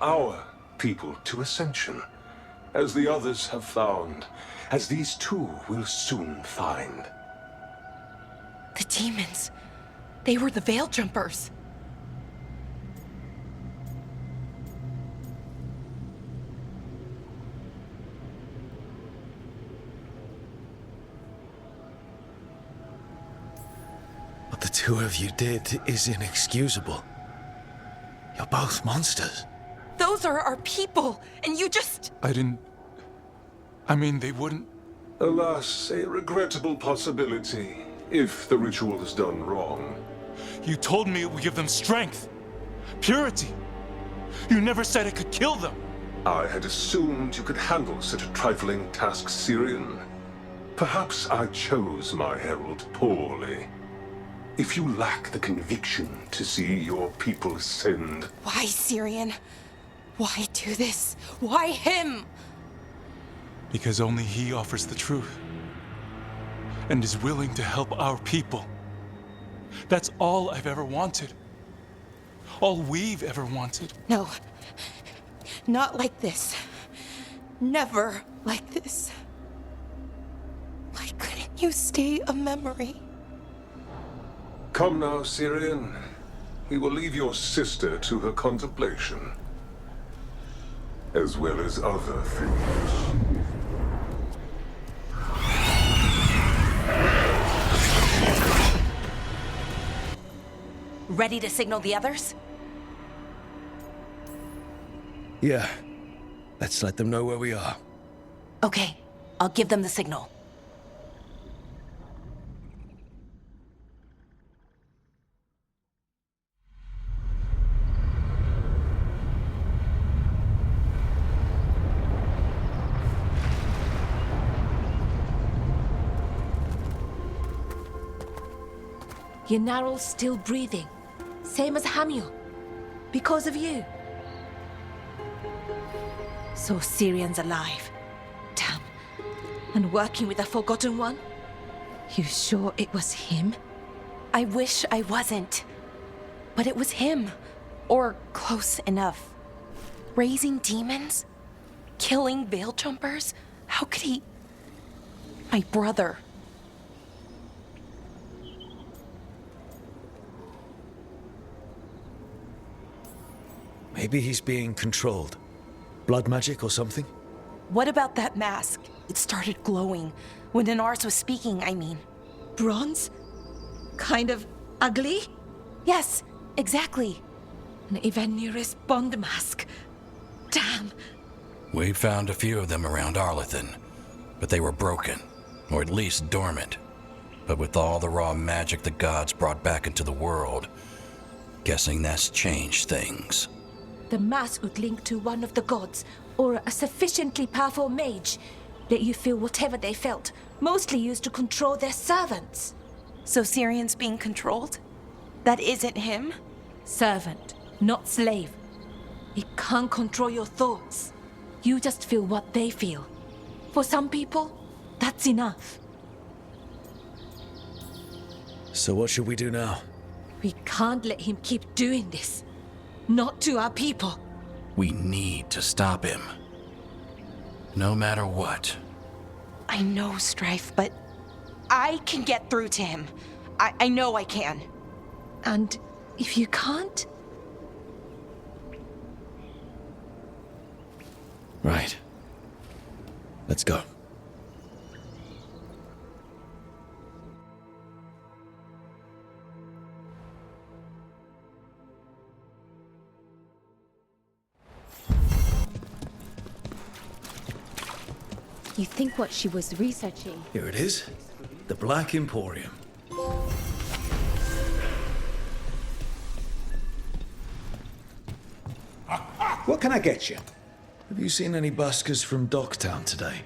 our people to ascension, as the others have found, as these two will soon find. The demons. They were the Veil Jumpers. What the two of you did is inexcusable. You're both monsters. Those are our people, and you just... I mean, they wouldn't... Alas, a regrettable possibility, if the ritual is done wrong. You told me it would give them strength, purity. You never said it could kill them. I had assumed you could handle such a trifling task, Syrian. Perhaps I chose my herald poorly. If you lack the conviction to see your people ascend... Why, Syrian? Why do this? Why him? Because only he offers the truth. And is willing to help our people. That's all I've ever wanted. All we've ever wanted. No. Not like this. Never like this. Why couldn't you stay a memory? Come now, Syrian. We will leave your sister to her contemplation. As well as other things. Ready to signal the others? Yeah. Let's let them know where we are. Okay, I'll give them the signal. Yenaral's still breathing. Same as Hamiel. Because of you. So Syrian's alive. Damn. And working with the Forgotten One? You sure it was him? I wish I wasn't. But it was him. Or close enough. Raising demons? Killing veil jumpers? How could he... My brother. Maybe he's being controlled. Blood magic or something? What about that mask? It started glowing. When Inars was speaking, I mean. Bronze? Kind of ugly? Yes, exactly. An Ivanir's Bond mask. Damn. We found a few of them around Arlethan, but they were broken, or at least dormant. But with all the raw magic the gods brought back into the world, guessing that's changed things. The mask would link to one of the gods, or a sufficiently powerful mage. Let you feel whatever they felt, mostly used to control their servants. So Syrian's being controlled? That isn't him? Servant, not slave. It can't control your thoughts. You just feel what they feel. For some people, that's enough. So what should we do now? We can't let him keep doing this. Not to our people. We need to stop him. No matter what. I know, Strife, but I can get through to him. I know I can. And if you can't? Right. Let's go. You think what she was researching? Here it is. The Black Emporium. What can I get you? Have you seen any buskers from Docktown today?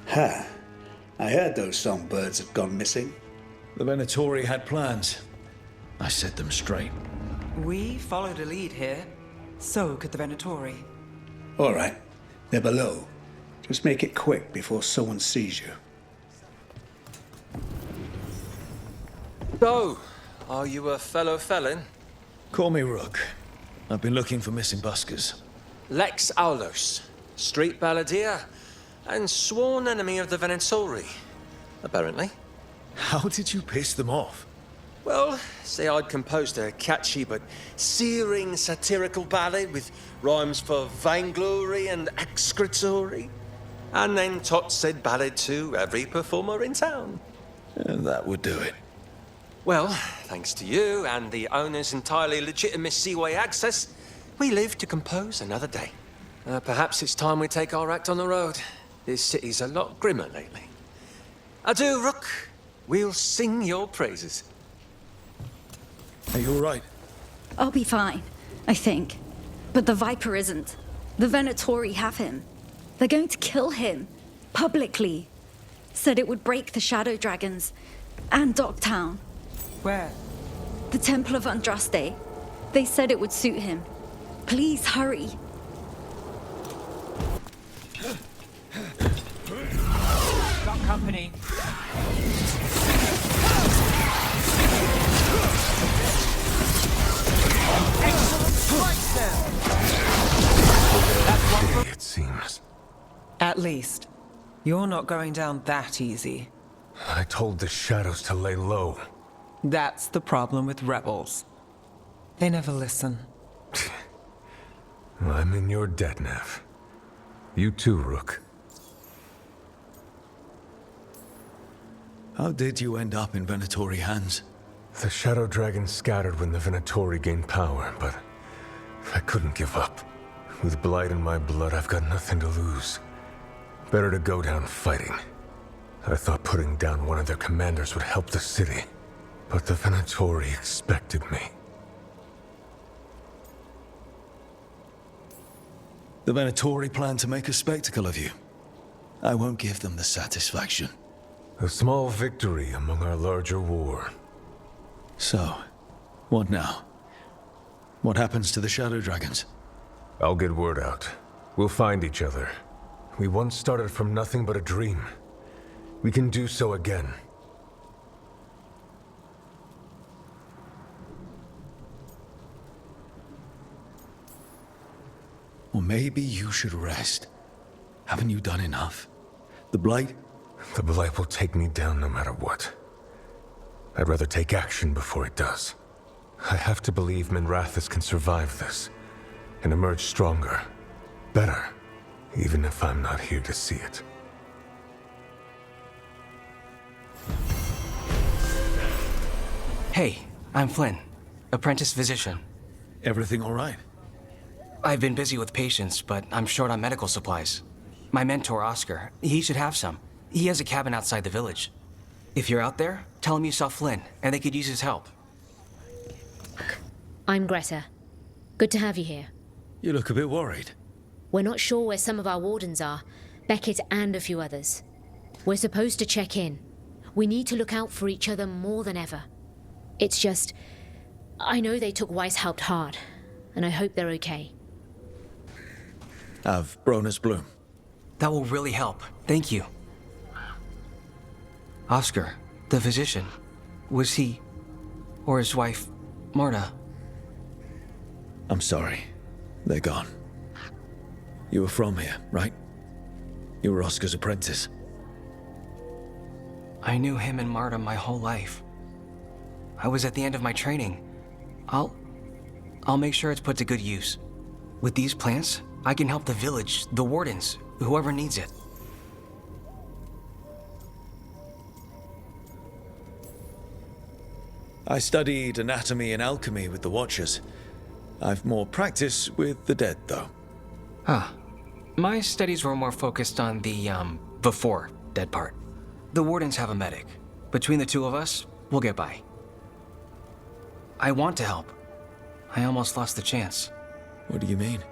Ha! I heard those songbirds had gone missing. The Venatori had plans. I set them straight. We followed a lead here. So could the Venatori. All right. They're below. Just make it quick before someone sees you. So, are you a fellow felon? Call me Rook. I've been looking for missing buskers. Lex Aulos, street balladeer, and sworn enemy of the Venatori, apparently. How did you piss them off? Well, say I'd composed a catchy but searing satirical ballad with rhymes for vainglory and excretory. And then Tot said ballad to every performer in town. And that would do it. Well, thanks to you and the owner's entirely legitimate seaway access, we live to compose another day. Perhaps it's time we take our act on the road. This city's a lot grimmer lately. Adieu, Rook. We'll sing your praises. Are you all right? I'll be fine, I think. But the Viper isn't. The Venatori have him. They're going to kill him. Publicly. Said it would break the Shadow Dragons. And Docktown. Where? The Temple of Andraste. They said it would suit him. Please hurry. Got company. It seems. At least, you're not going down that easy. I told the shadows to lay low. That's the problem with rebels. They never listen. I'm in your debt, Nev. You too, Rook. How did you end up in Venatori hands? The Shadow Dragon scattered when the Venatori gained power, but I couldn't give up. With Blight in my blood, I've got nothing to lose. Better to go down fighting. I thought putting down one of their commanders would help the city, but the Venatori expected me. The Venatori plan to make a spectacle of you. I won't give them the satisfaction. A small victory among our larger war. So, what now? What happens to the Shadow Dragons? I'll get word out. We'll find each other. We once started from nothing but a dream. We can do so again. Or maybe you should rest. Haven't you done enough? The Blight? The Blight will take me down no matter what. I'd rather take action before it does. I have to believe Minrathous can survive this, and emerge stronger, better, even if I'm not here to see it. Hey, I'm Flynn, apprentice physician. Everything all right? I've been busy with patients, but I'm short on medical supplies. My mentor, Oscar, he should have some. He has a cabin outside the village. If you're out there, tell him you saw Flynn, and they could use his help. I'm Greta. Good to have you here. You look a bit worried. We're not sure where some of our wardens are, Beckett and a few others. We're supposed to check in. We need to look out for each other more than ever. It's just, I know they took Weishaupt hard, and I hope they're okay. Have Bronus Bloom. That will really help. Thank you. Oscar, the physician, was he, or his wife, Marta? I'm sorry. They're gone. You were from here, right? You were Oscar's apprentice. I knew him and Marta my whole life. I was at the end of my training. I'll make sure it's put to good use. With these plants, I can help the village, the wardens, whoever needs it. I studied anatomy and alchemy with the Watchers. I've more practice with the dead, though. Ah. My studies were more focused on the, before dead part. The wardens have a medic. Between the two of us, we'll get by. I want to help. I almost lost the chance. What do you mean?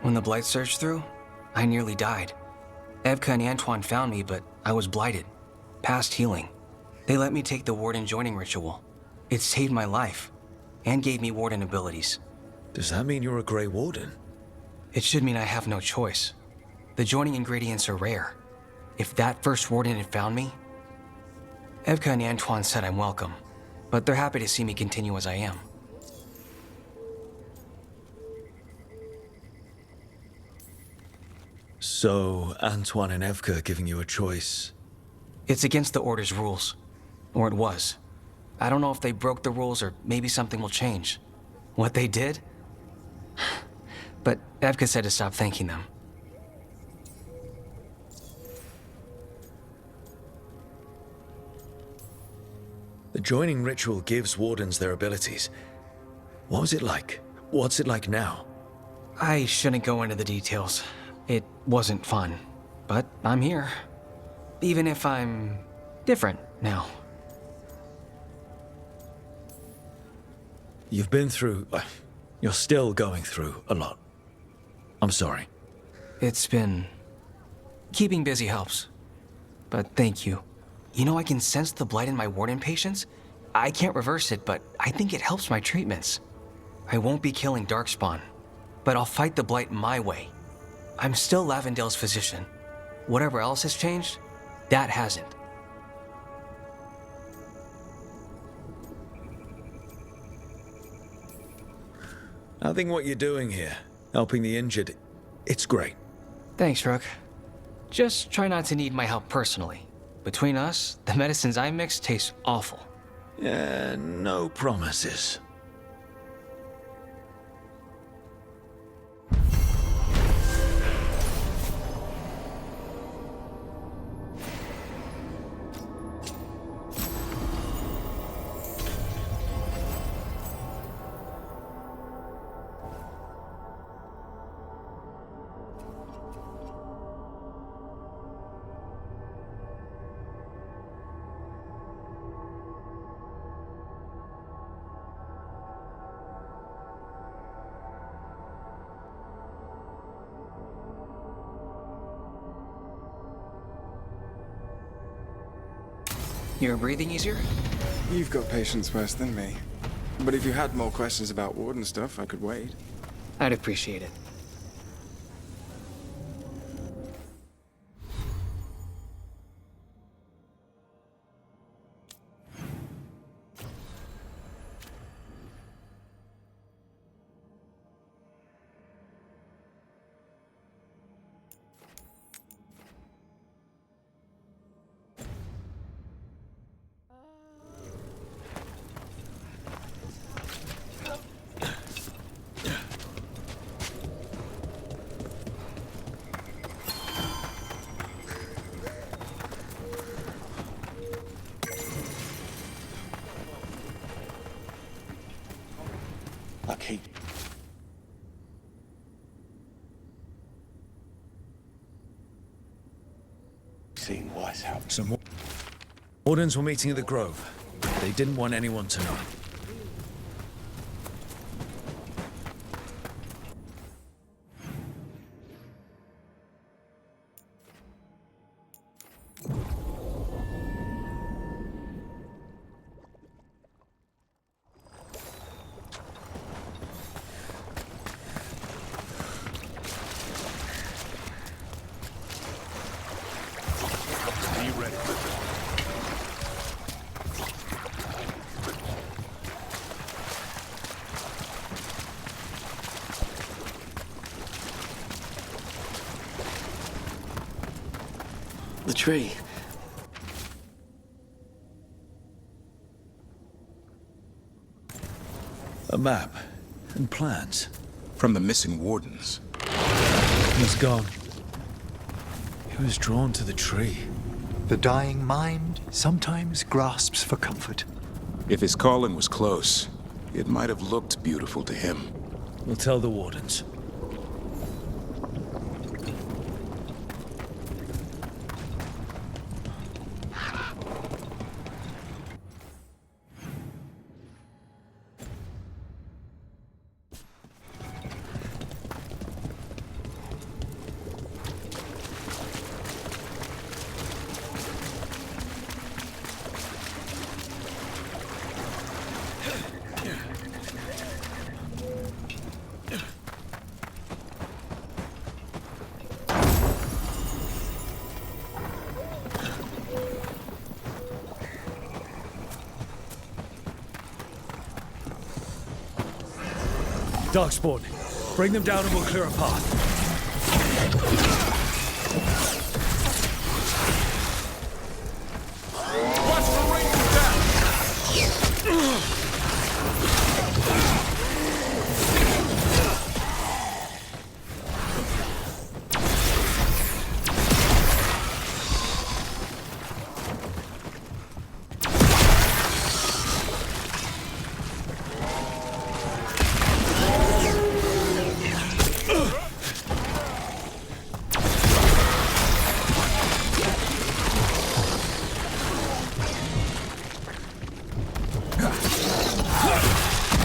When the Blight surged through, I nearly died. Evka and Antoine found me, but I was blighted. Past healing. They let me take the Warden joining ritual. It saved my life, and gave me Warden abilities. Does that mean you're a Grey Warden? It should mean I have no choice. The joining ingredients are rare. If that first Warden had found me... Evka and Antoine said I'm welcome, but they're happy to see me continue as I am. So, Antoine and Evka are giving you a choice? It's against the Order's rules. Or it was. I don't know if they broke the rules or maybe something will change. What they did? But Evka said to stop thanking them. The joining ritual gives Wardens their abilities. What was it like? What's it like now? I shouldn't go into the details. It wasn't fun. But I'm here. Even if I'm different now. You've been through... You're still going through a lot. I'm sorry. It's been... Keeping busy helps. But thank you. You know, I can sense the blight in my Warden patients. I can't reverse it, but I think it helps my treatments. I won't be killing Darkspawn, but I'll fight the blight my way. I'm still Lavendale's physician. Whatever else has changed, that hasn't. I think what you're doing here, helping the injured, it's great. Thanks, Rook. Just try not to need my help personally. Between us, the medicines I mix taste awful. Yeah, no promises. You're breathing easier? You've got patients worse than me. But if you had more questions about Warden stuff, I could wait. I'd appreciate it. I keep seeing what's happening. Some Wardens were meeting at the Grove. They didn't want anyone to know. The tree. A map and plans. From the missing Wardens. He's gone. He was drawn to the tree. The dying mind sometimes grasps for comfort. If his calling was close, it might have looked beautiful to him. We'll tell the Wardens. Darkspawn, bring them down and we'll clear a path. Watch the rain down!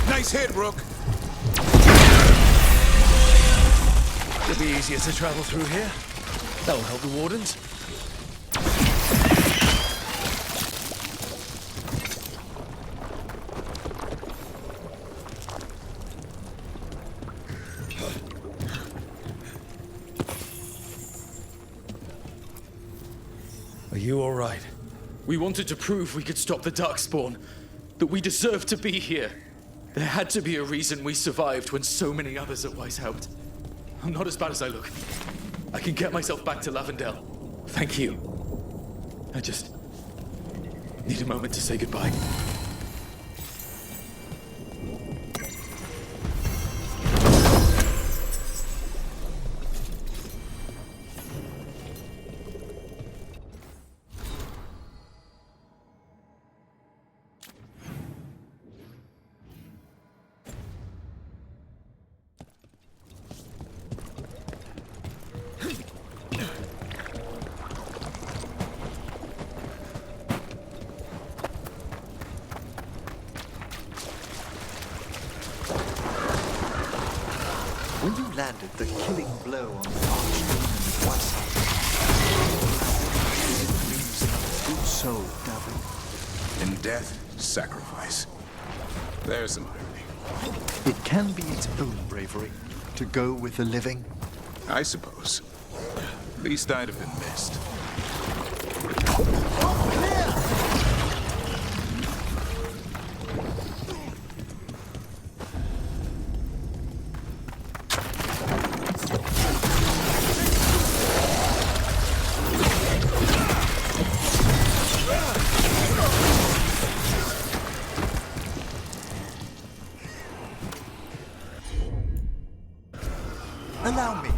Nice hit, Rook. It'll be easier to travel through here. That'll help the Wardens. Are you all right? We wanted to prove we could stop the Darkspawn, that we deserved to be here. There had to be a reason we survived when so many others at Weiss helped. I'm not as bad as I look. I can get myself back to Lavendel. Thank you. I just need a moment to say goodbye. When you landed the killing blow on the archdemon of Weissheim, it leaves another good soul, Davin. In death, sacrifice. There's some irony. It can be its own bravery to go with the living. I suppose. At least I'd have been missed. Allow me.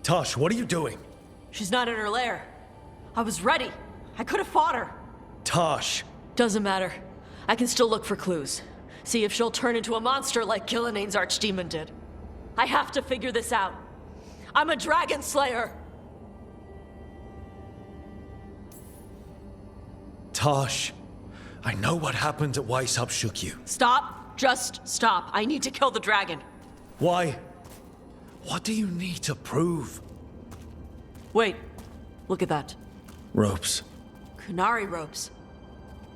Tosh, what are you doing? She's not in her lair. I was ready. I could have fought her. Tosh! Doesn't matter. I can still look for clues. See if she'll turn into a monster like Gillian's archdemon did. I have to figure this out. I'm a dragon slayer. Tosh, I know what happened at Weishaupt shook you. Stop. Just stop. I need to kill the dragon. Why? What do you need to prove? Wait. Look at that. Ropes. Kunari ropes.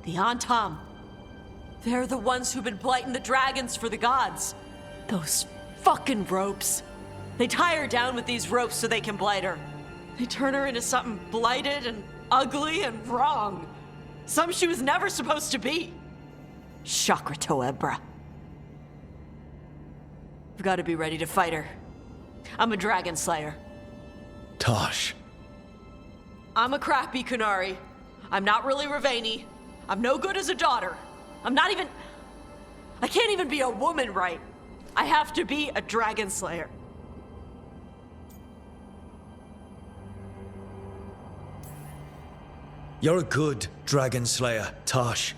The Antam. They're the ones who've been blighting the dragons for the gods. Those fucking ropes. They tie her down with these ropes so they can blight her. They turn her into something blighted and ugly and wrong. Something she was never supposed to be. Chakra Toebra. I've got to be ready to fight her. I'm a dragon slayer. Tosh. I'm a crappy Kunari. I'm not really Ravani. I'm no good as a daughter. I'm not even... I can't even be a woman right. I have to be a dragon slayer. You're a good dragon slayer, Tosh.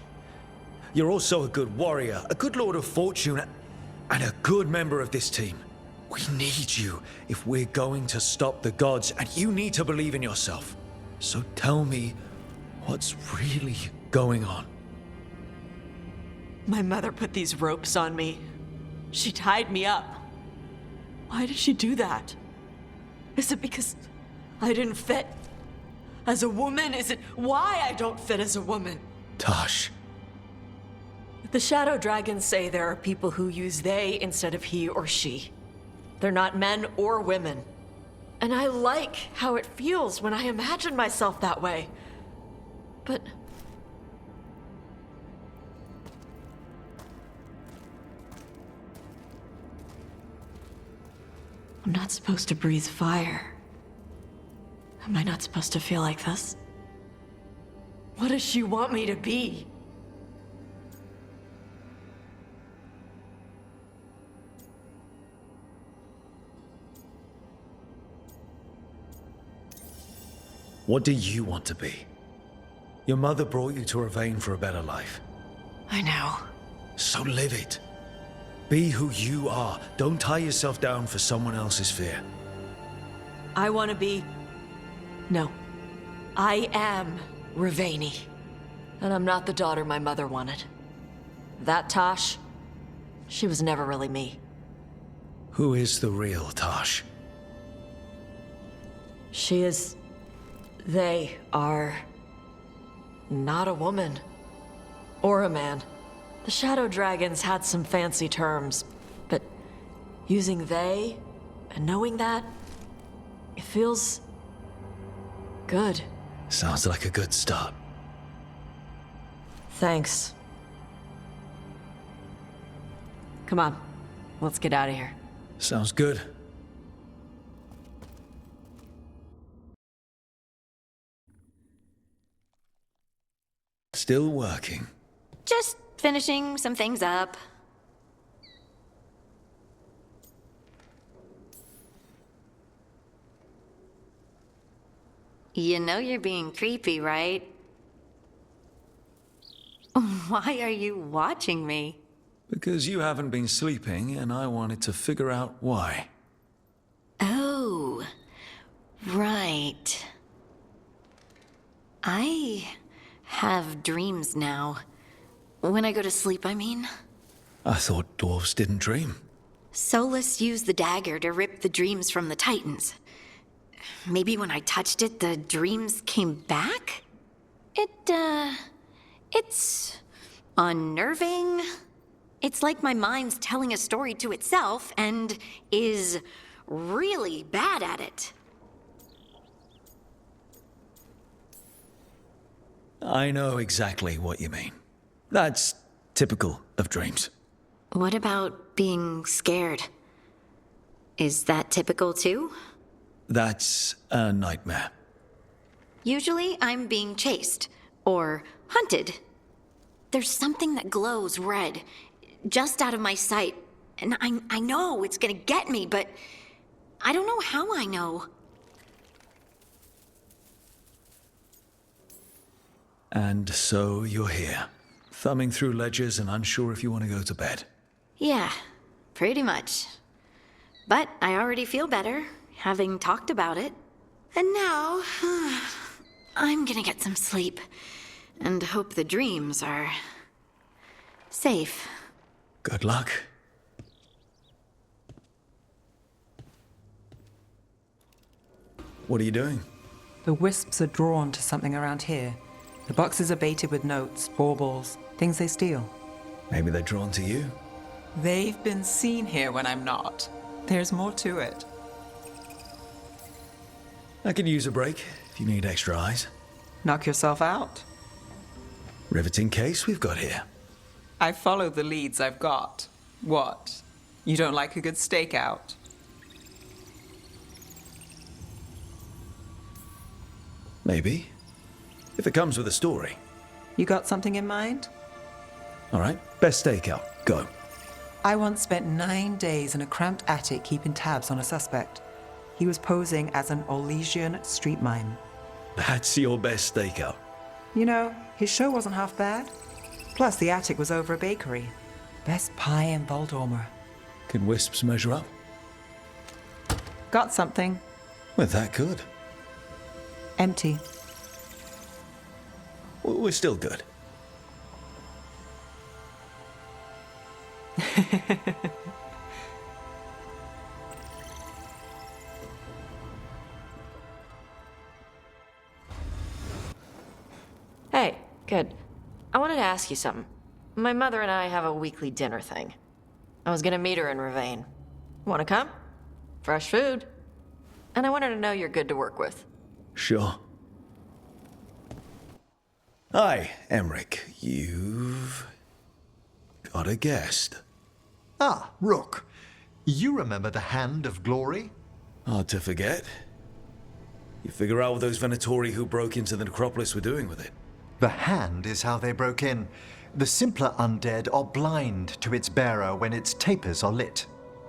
You're also a good warrior, a good lord of fortune, and a good member of this team. We need you if we're going to stop the gods, and you need to believe in yourself. So tell me, what's really going on? My mother put these ropes on me. She tied me up. Why did she do that? Is it because I didn't fit as a woman? Is it why I don't fit as a woman? Tosh. The Shadow Dragons say there are people who use they instead of he or she. They're not men or women. And I like how it feels when I imagine myself that way. But... I'm not supposed to breathe fire. Am I not supposed to feel like this? What does she want me to be? What do you want to be? Your mother brought you to Ravane for a better life. I know. So live it. Be who you are. Don't tie yourself down for someone else's fear. I want to be... No. I am Ravani. And I'm not the daughter my mother wanted. That Tosh, she was never really me. Who is the real Tosh? She is... They are... not a woman. Or a man. The Shadow Dragons had some fancy terms, but using they and knowing that, it feels good. Sounds like a good start. Thanks. Come on, let's get out of here. Sounds good. Still working. Just finishing some things up. You know you're being creepy, right? Why are you watching me? Because you haven't been sleeping, and I wanted to figure out why. Oh, right. I have dreams now. When I go to sleep, I mean. I thought dwarves didn't dream. Solus used the dagger to rip the dreams from the Titans. Maybe when I touched it, the dreams came back? It's unnerving. It's like my mind's telling a story to itself and is really bad at it. I know exactly what you mean. That's typical of dreams. What about being scared? Is that typical too? That's a nightmare. Usually I'm being chased or hunted. There's something that glows red, just out of my sight, and I know it's gonna get me, but I don't know how I know. And so you're here, thumbing through ledgers and unsure if you want to go to bed. Yeah, pretty much. But I already feel better, having talked about it. And now, I'm gonna get some sleep, and hope the dreams are safe. Good luck. What are you doing? The wisps are drawn to something around here. The boxes are baited with notes, baubles, things they steal. Maybe they're drawn to you. They've been seen here when I'm not. There's more to it. I could use a break if you need extra eyes. Knock yourself out. Riveting case we've got here. I follow the leads I've got. What? You don't like a good stakeout? Maybe. If it comes with a story. You got something in mind? All right, best stakeout. Go. I once spent 9 days in a cramped attic keeping tabs on a suspect. He was posing as an Orlesian street mime. That's your best stakeout. You know, his show wasn't half bad. Plus, the attic was over a bakery. Best pie in Voldormer. Can wisps measure up? Got something. Well, that could. Empty. We're still good. Hey, good. I wanted to ask you something. My mother and I have a weekly dinner thing. I was gonna meet her in Ravane. Wanna come? Fresh food. And I wanted to know you're good to work with. Sure. Hi, Emmerich. You've got a guest. Ah, Rook. You remember the Hand of Glory? Hard to forget. You figure out what those Venatori who broke into the necropolis were doing with it. The Hand is how they broke in. The simpler undead are blind to its bearer when its tapers are lit.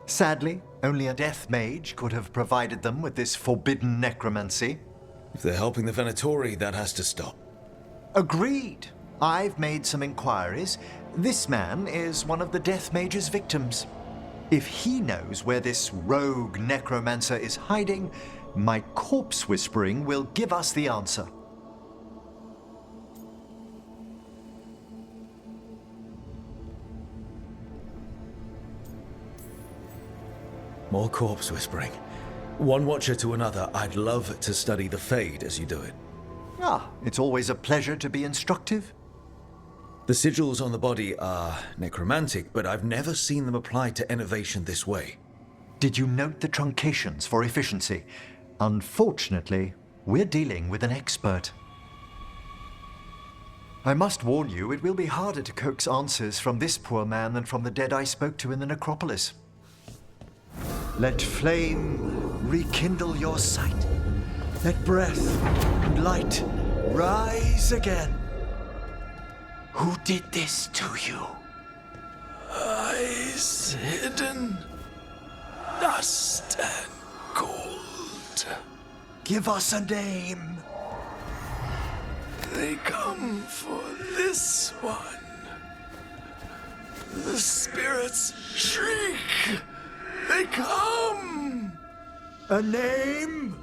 Sadly, only a death mage could have provided them with this forbidden necromancy. If they're helping the Venatori, that has to stop. Agreed. I've made some inquiries. This man is one of the death mage's victims. If he knows where this rogue necromancer is hiding, my corpse whispering will give us the answer. More corpse whispering. One watcher to another, I'd love to study the Fade as you do it. Ah, it's always a pleasure to be instructive. The sigils on the body are necromantic, but I've never seen them applied to innovation this way. Did you note the truncations for efficiency? Unfortunately, we're dealing with an expert. I must warn you, it will be harder to coax answers from this poor man than from the dead I spoke to in the necropolis. Let flame rekindle your sight. Let breath and light rise again. Who did this to you? Eyes hidden, dust and gold. Give us a name. They come for this one. The spirits shriek. They come. A name?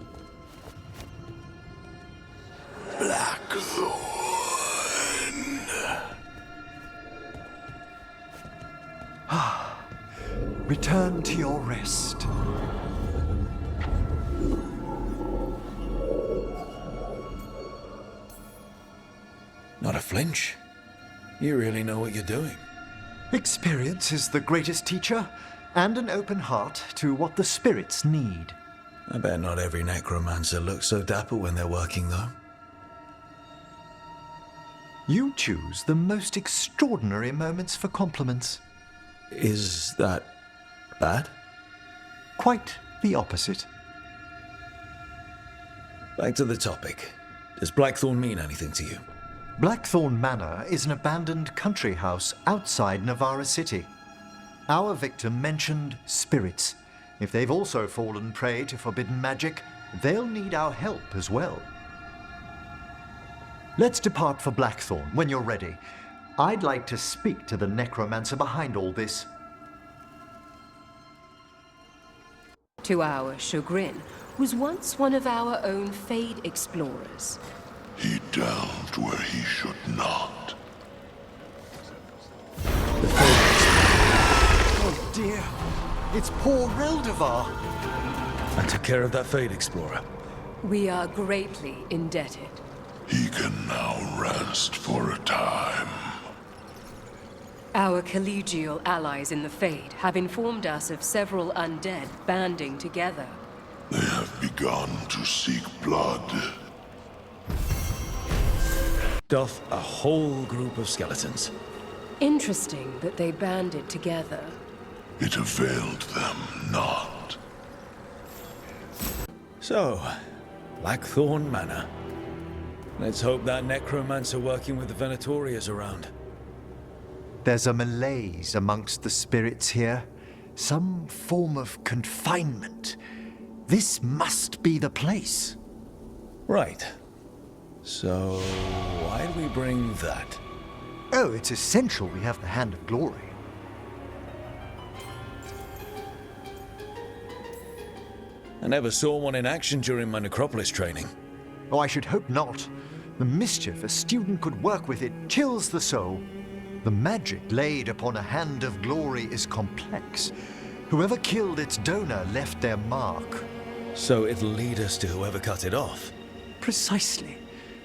Blackthorn. Return to your rest. Not a flinch. You really know what you're doing. Experience is the greatest teacher, and an open heart to what the spirits need. I bet not every necromancer looks so dapper when they're working, though. You choose the most extraordinary moments for compliments. Is that bad? Quite the opposite. Back to the topic. Does Blackthorn mean anything to you? Blackthorn Manor is an abandoned country house outside Navarra City. Our victim mentioned spirits. If they've also fallen prey to forbidden magic, they'll need our help as well. Let's depart for Blackthorn when you're ready. I'd like to speak to the necromancer behind all this. To our chagrin, was once one of our own Fade explorers. He delved where he should not. Oh dear, it's poor Reldevar. I took care of that Fade Explorer. We are greatly indebted. He can now rest for a time. Our collegial allies in the Fade have informed us of several undead banding together. They have begun to seek blood. Doth a whole group of skeletons. Interesting that they banded together. It availed them not. So, Blackthorn Manor. Let's hope that necromancer working with the Venatori is around. There's a malaise amongst the spirits here. Some form of confinement. This must be the place. Right. So, why'd we bring that? Oh, it's essential we have the Hand of Glory. I never saw one in action during my Necropolis training. Oh, I should hope not. The mischief a student could work with it chills the soul. The magic laid upon a Hand of Glory is complex. Whoever killed its donor left their mark. So it'll lead us to whoever cut it off? Precisely.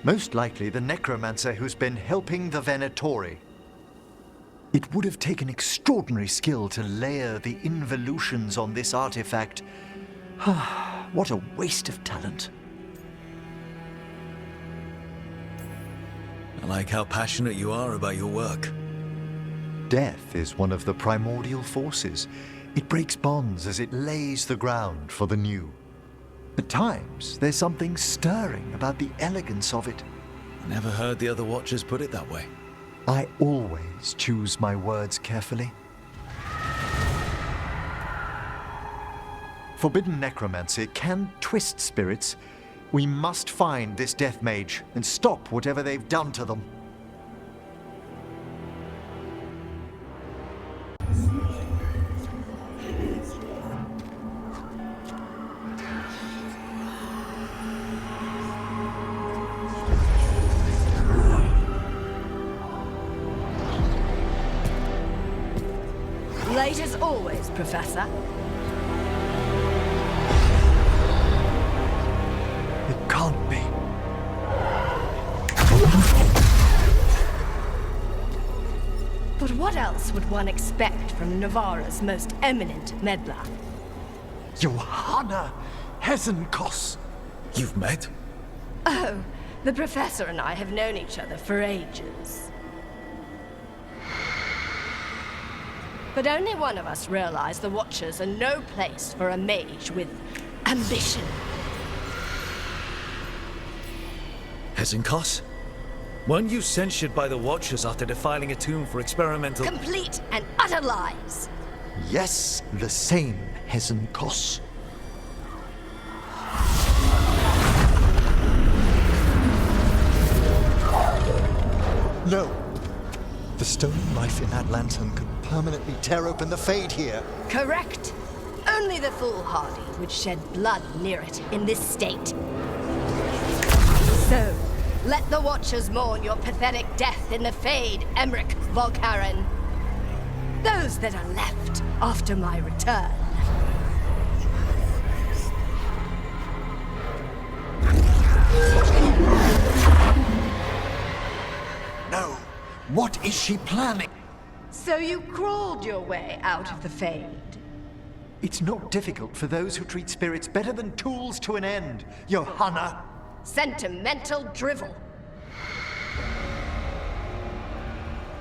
Most likely the necromancer who's been helping the Venatori. It would have taken extraordinary skill to layer the involutions on this artifact. What a waste of talent. I like how passionate you are about your work. Death is one of the primordial forces. It breaks bonds as it lays the ground for the new. At times, there's something stirring about the elegance of it. I never heard the other Watchers put it that way. I always choose my words carefully. Forbidden necromancy can twist spirits. We must find this death mage and stop whatever they've done to them. Late as always, Professor. It can't be. But what else would one expect from Navarra's most eminent meddler? Johanna Hezenkos. You've met? Oh, the Professor and I have known each other for ages. But only one of us realized the Watchers are no place for a mage with ambition. Hezenkos? Weren't you censured by the Watchers after defiling a tomb for experimental... Complete and utter lies! Yes, the same, Hesenkos. No. The stolen life in that lantern could permanently tear open the Fade here. Correct. Only the foolhardy would shed blood near it in this state. So, let the Watchers mourn your pathetic death in the Fade, Emmerich Volkaren. Those that are left after my return. No. What is she planning? So you crawled your way out of the Fade. It's not difficult for those who treat spirits better than tools to an end, Johanna. Sentimental drivel.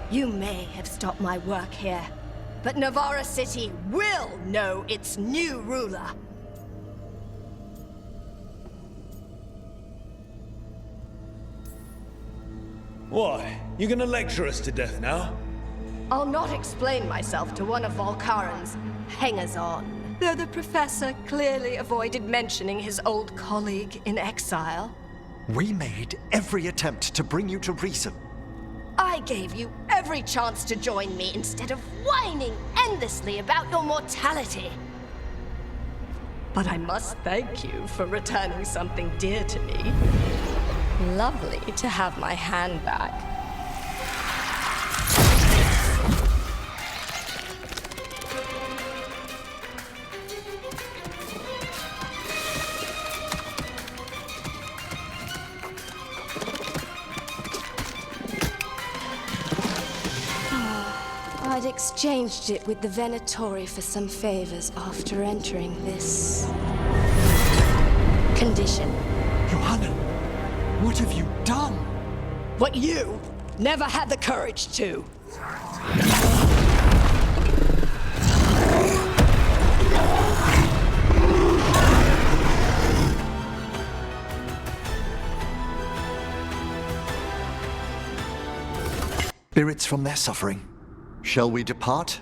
You may have stopped my work here, but Navarra City will know its new ruler. What? You gonna lecture us to death now? I'll not explain myself to one of Volkaren's hangers-on. Though the professor clearly avoided mentioning his old colleague in exile. We made every attempt to bring you to reason. I gave you every chance to join me instead of whining endlessly about your mortality. But I must thank you for returning something dear to me. Lovely to have my hand back. I'd exchanged it with the Venatori for some favors after entering this condition. Johanna, what have you done? What you never had the courage to. Spirits from their suffering. Shall we depart?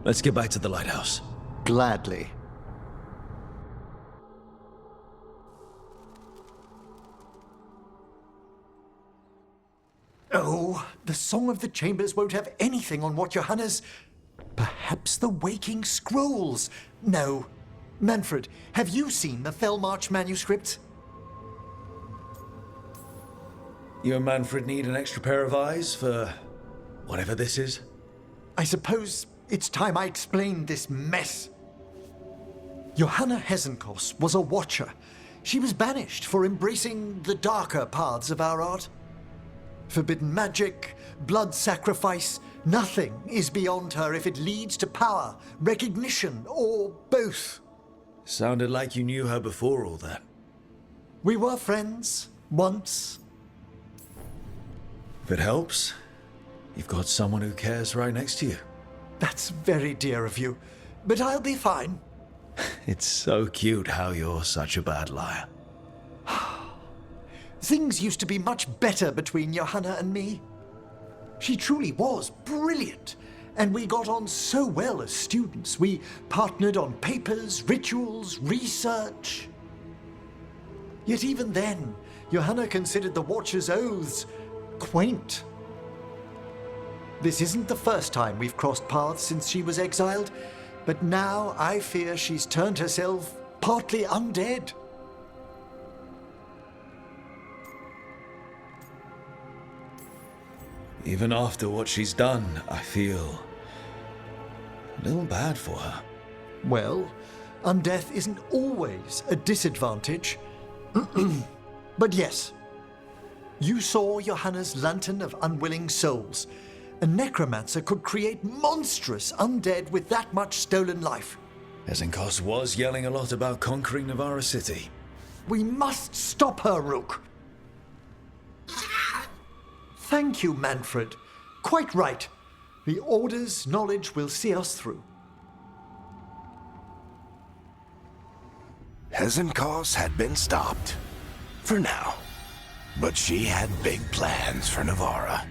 Let's get back to the lighthouse. Gladly. Oh, the Song of the Chambers won't have anything on what Johanna's... Perhaps the Waking Scrolls? No. Manfred, have you seen the Felmarch manuscripts? You and Manfred need an extra pair of eyes for whatever this is? I suppose it's time I explained this mess. Johanna Hesenkos was a watcher. She was banished for embracing the darker paths of our art. Forbidden magic, blood sacrifice, nothing is beyond her if it leads to power, recognition, or both. Sounded like you knew her before all that. We were friends, once. If it helps, you've got someone who cares right next to you. That's very dear of you, but I'll be fine. It's so cute how you're such a bad liar. Things used to be much better between Johanna and me. She truly was brilliant, and we got on so well as students. We partnered on papers, rituals, research. Yet even then, Johanna considered the Watcher's oaths quaint. This isn't the first time we've crossed paths since she was exiled, but now I fear she's turned herself partly undead. Even after what she's done, I feel a little bad for her. Well, undeath isn't always a disadvantage. But yes, you saw Johanna's Lantern of Unwilling Souls. A necromancer could create monstrous undead with that much stolen life. Hesenkos was yelling a lot about conquering Navarra City. We must stop her, Rook. Thank you, Manfred. Quite right. The Order's knowledge will see us through. Hesenkos had been stopped. For now. But she had big plans for Navarra.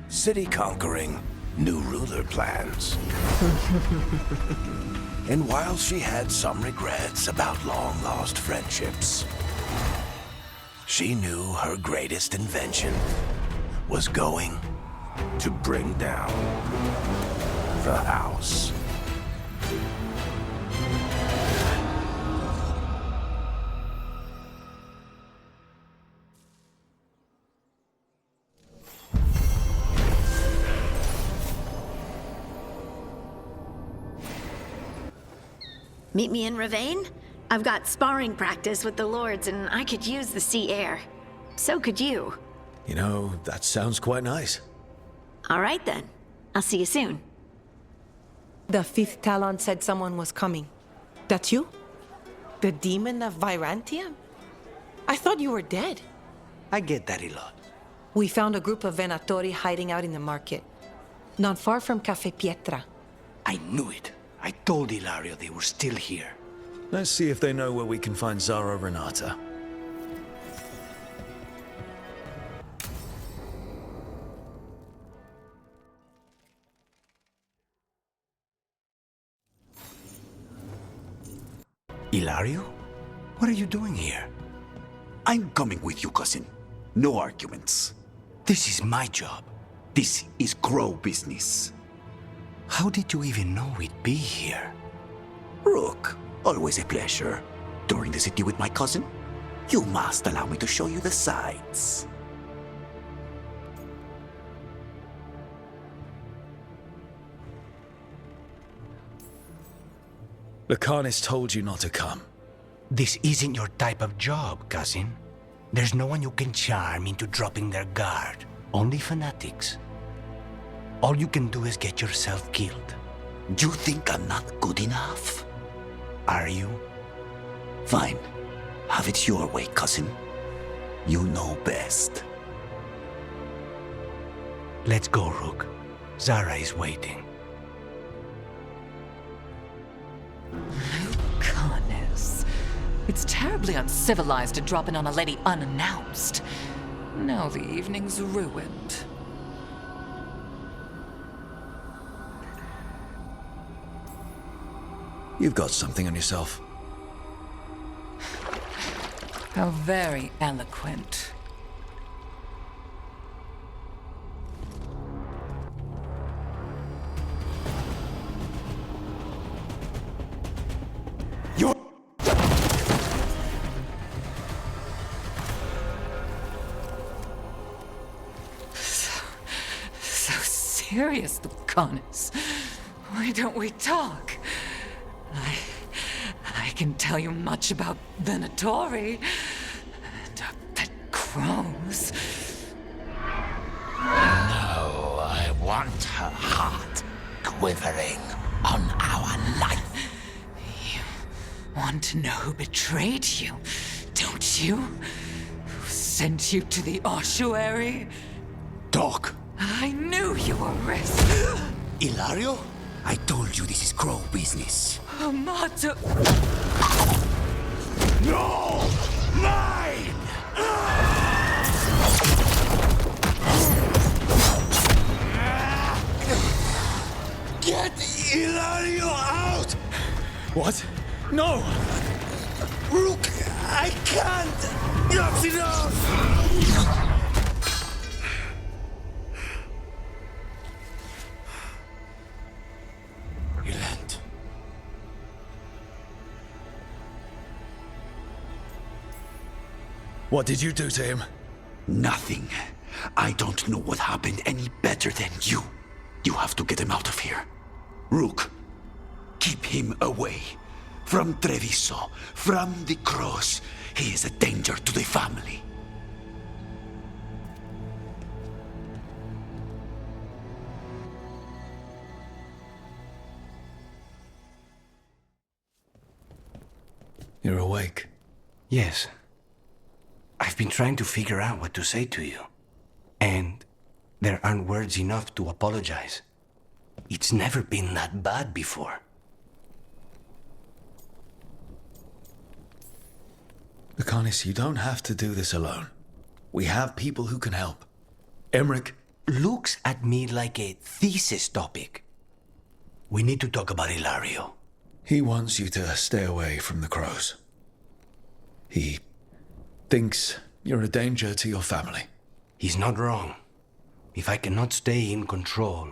City conquering, new ruler plans. And while she had some regrets about long-lost friendships, she knew her greatest invention was going to bring down the house. Meet me in Ravane? I've got sparring practice with the lords and I could use the sea air. So could you. You know, that sounds quite nice. All right then. I'll see you soon. The fifth Talon said someone was coming. That's you? The demon of Virantium? I thought you were dead. I get that a lot. We found a group of Venatori hiding out in the market. Not far from Cafe Pietra. I knew it. I told Ilario they were still here. Let's see if they know where we can find Zara Renata. Ilario? What are you doing here? I'm coming with you, cousin. No arguments. This is my job. This is Crow business. How did you even know we'd be here? Rook, always a pleasure. Touring the city with my cousin? You must allow me to show you the sights. Lucanis told you not to come. This isn't your type of job, cousin. There's no one you can charm into dropping their guard. Only fanatics. All you can do is get yourself killed. You think I'm not good enough? Are you? Fine. Have it your way, cousin. You know best. Let's go, Rook. Zara is waiting. Lucanis. It's terribly uncivilized to drop in on a lady unannounced. Now the evening's ruined. You've got something on yourself. How very eloquent. You're... So serious, Lucanis. Why don't we talk? I can tell you much about Venatori and our pet crows. No, I want her heart quivering on our life. You want to know who betrayed you, don't you? Who sent you to the ossuary? Talk. I knew you were risk. Ilario? I told you this is Crow business. Amato. No! Mine! Get Ilario out! What? No! Rook, I can't! Not enough! Relent. What did you do to him? Nothing. I don't know what happened any better than you. You have to get him out of here. Rook, keep him away. From Treviso, from the cross. He is a danger to the family. You're awake. Yes. I've been trying to figure out what to say to you. And there aren't words enough to apologize. It's never been that bad before. Lucanis, you don't have to do this alone. We have people who can help. Emmerich looks at me like a thesis topic. We need to talk about Ilario. He wants you to stay away from the crows. He thinks you're a danger to your family. He's not wrong. If I cannot stay in control...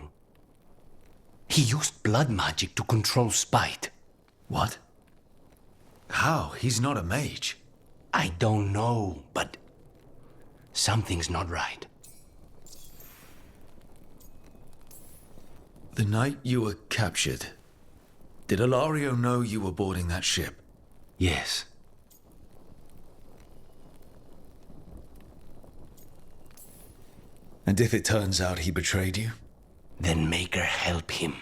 He used blood magic to control spite. What? How? He's not a mage. I don't know, but something's not right. The night you were captured, did Ilario know you were boarding that ship? Yes. And if it turns out he betrayed you? Then make her help him.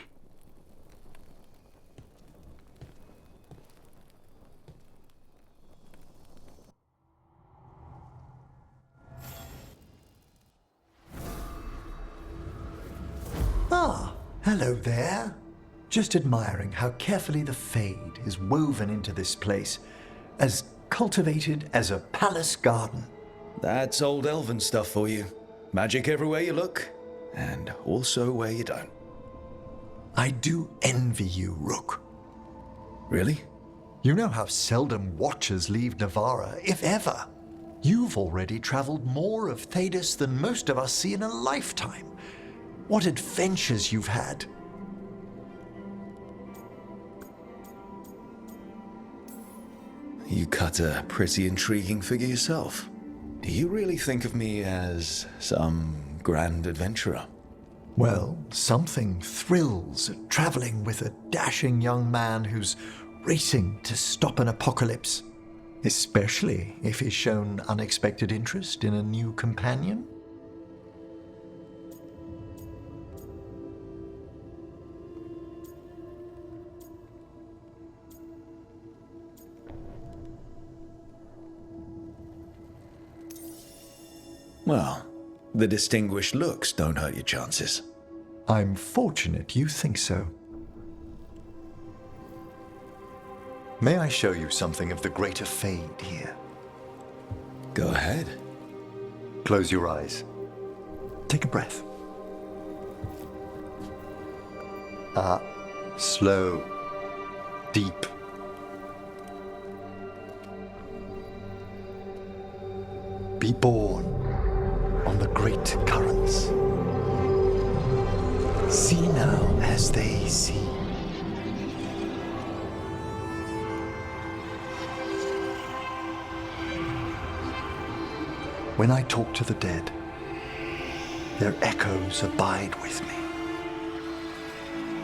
Ah, hello there. Just admiring how carefully the Fade is woven into this place, as cultivated as a palace garden. That's old elven stuff for you. Magic everywhere you look, and also where you don't. I do envy you, Rook. Really? You know how seldom watchers leave Navarra, if ever. You've already traveled more of Thedas than most of us see in a lifetime. What adventures you've had. You cut a pretty intriguing figure yourself. Do you really think of me as some grand adventurer? Well, something thrills at traveling with a dashing young man who's racing to stop an apocalypse. Especially if he's shown unexpected interest in a new companion. Well, the distinguished looks don't hurt your chances. I'm fortunate you think so. May I show you something of the greater Fade here? Go ahead. Close your eyes. Take a breath. Slow. Deep. Be born on the great currents. See now as they see. When I talk to the dead, their echoes abide with me.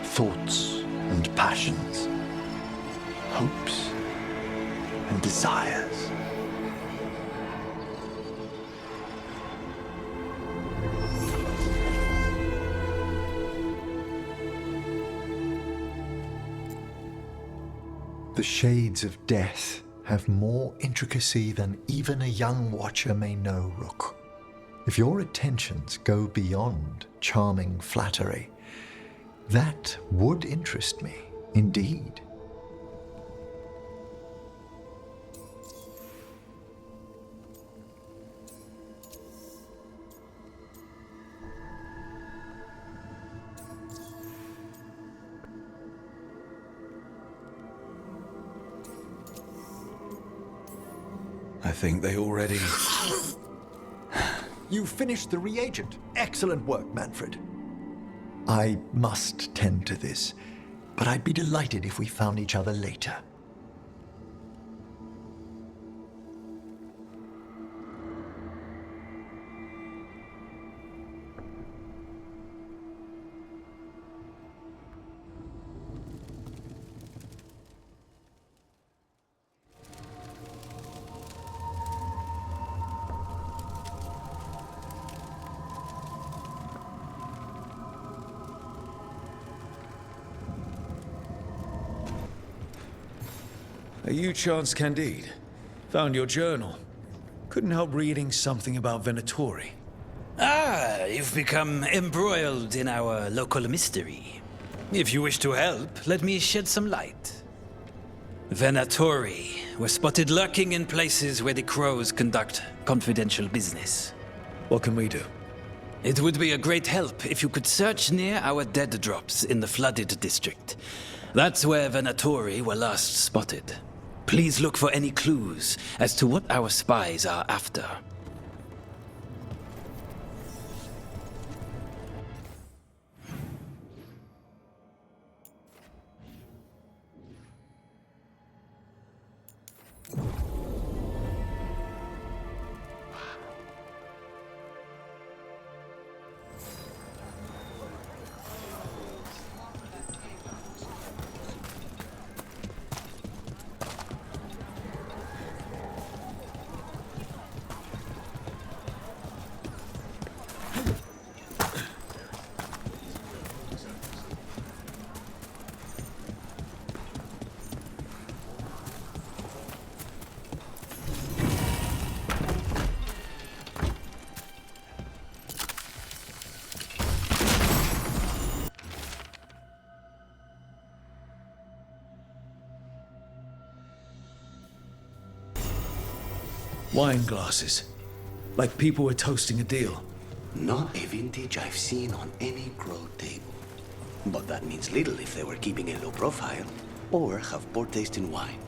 Thoughts and passions, hopes and desires. The shades of death have more intricacy than even a young watcher may know, Rook. If your attentions go beyond charming flattery, that would interest me, indeed. I think they already... You finished the reagent. Excellent work, Manfred. I must tend to this, but I'd be delighted if we found each other later. Are you Chance Candide? Found your journal. Couldn't help reading something about Venatori. Ah, you've become embroiled in our local mystery. If you wish to help, let me shed some light. Venatori were spotted lurking in places where the crows conduct confidential business. What can we do? It would be a great help if you could search near our dead drops in the flooded district. That's where Venatori were last spotted. Please look for any clues as to what our spies are after. Wine glasses. Like people were toasting a deal. Not a vintage I've seen on any grow table. But that means little if they were keeping a low profile or have poor taste in wine.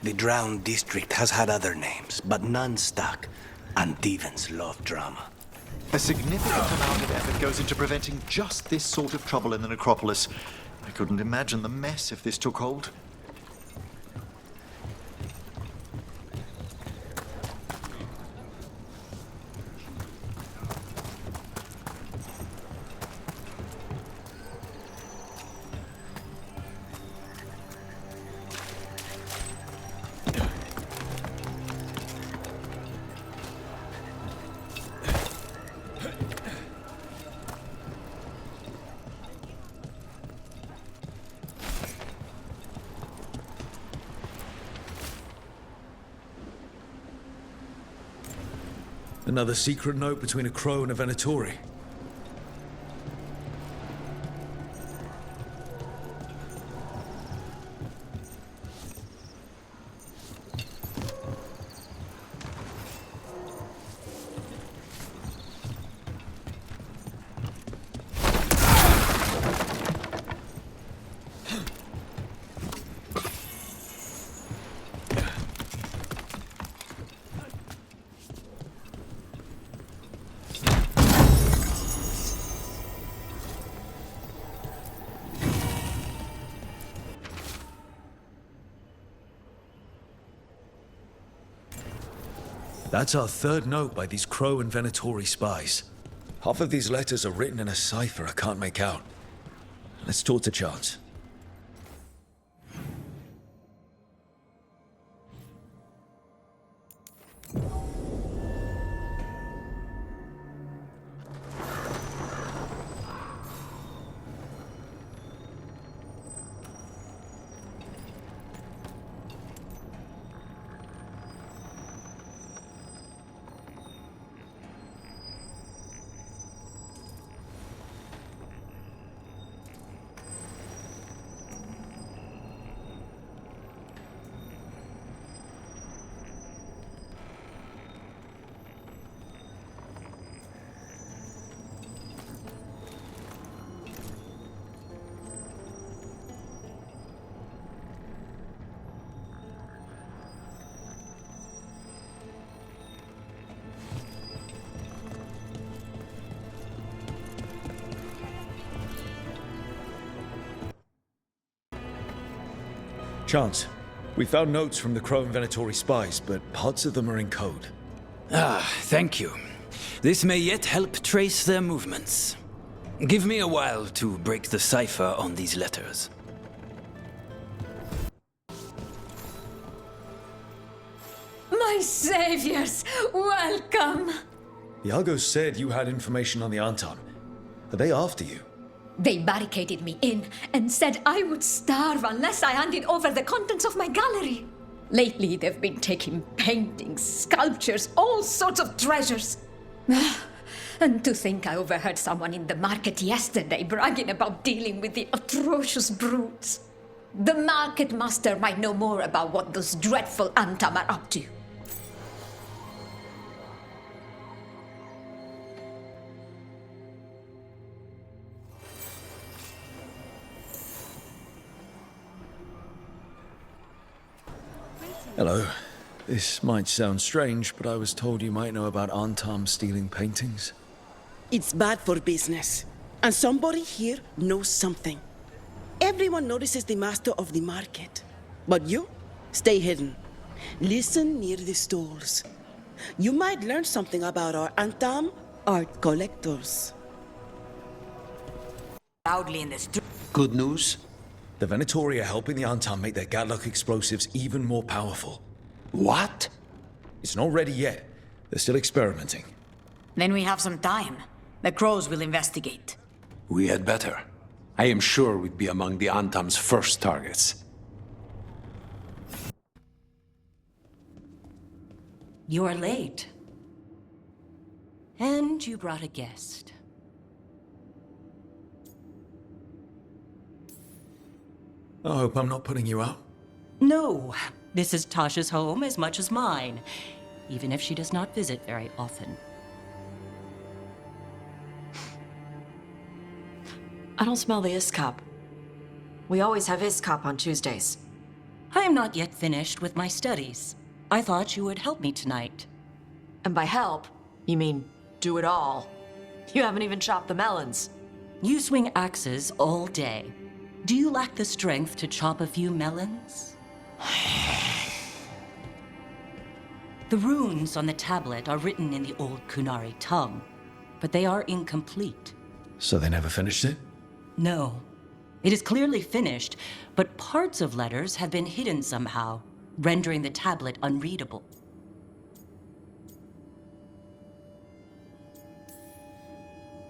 The Drowned District has had other names, but none stuck. And Devons love drama. A significant amount of effort goes into preventing just this sort of trouble in the necropolis. I couldn't imagine the mess if this took hold. Another secret note between a crow and a Venatori. That's our third note by these Crow and Venatori spies. Half of these letters are written in a cipher I can't make out. Let's talk to Chance. Chance, We found notes from the Crow and Venatori spies, but parts of them are in code. Ah, thank you. This may yet help trace their movements. Give me a while to break the cipher on these letters. My saviors, welcome! Iago said you had information on the Antam. Are they after you? They barricaded me in and said I would starve unless I handed over the contents of my gallery. Lately, they've been taking paintings, sculptures, all sorts of treasures. And to think I overheard someone in the market yesterday bragging about dealing with the atrocious brutes. The market master might know more about what those dreadful Antam are up to. Hello. This might sound strange, but I was told you might know about Antam stealing paintings. It's bad for business. And somebody here knows something. Everyone notices the master of the market. But you, stay hidden. Listen near the stalls. You might learn something about our Antam art collectors. Loudly in the street. Good news? The Venatori are helping the Antam make their Gatlock explosives even more powerful. What? It's not ready yet. They're still experimenting. Then we have some time. The Crows will investigate. We had better. I am sure we'd be among the Antam's first targets. You're late. And you brought a guest. I hope I'm not putting you out. No, this is Tasha's home as much as mine, even if she does not visit very often. I don't smell the Iskop. We always have Iskop on Tuesdays. I am not yet finished with my studies. I thought you would help me tonight. And by help, you mean do it all. You haven't even chopped the melons. You swing axes all day. Do you lack the strength to chop a few melons? The runes on the tablet are written in the old Kunari tongue, but they are incomplete. So they never finished it? No. It is clearly finished, but parts of letters have been hidden somehow, rendering the tablet unreadable.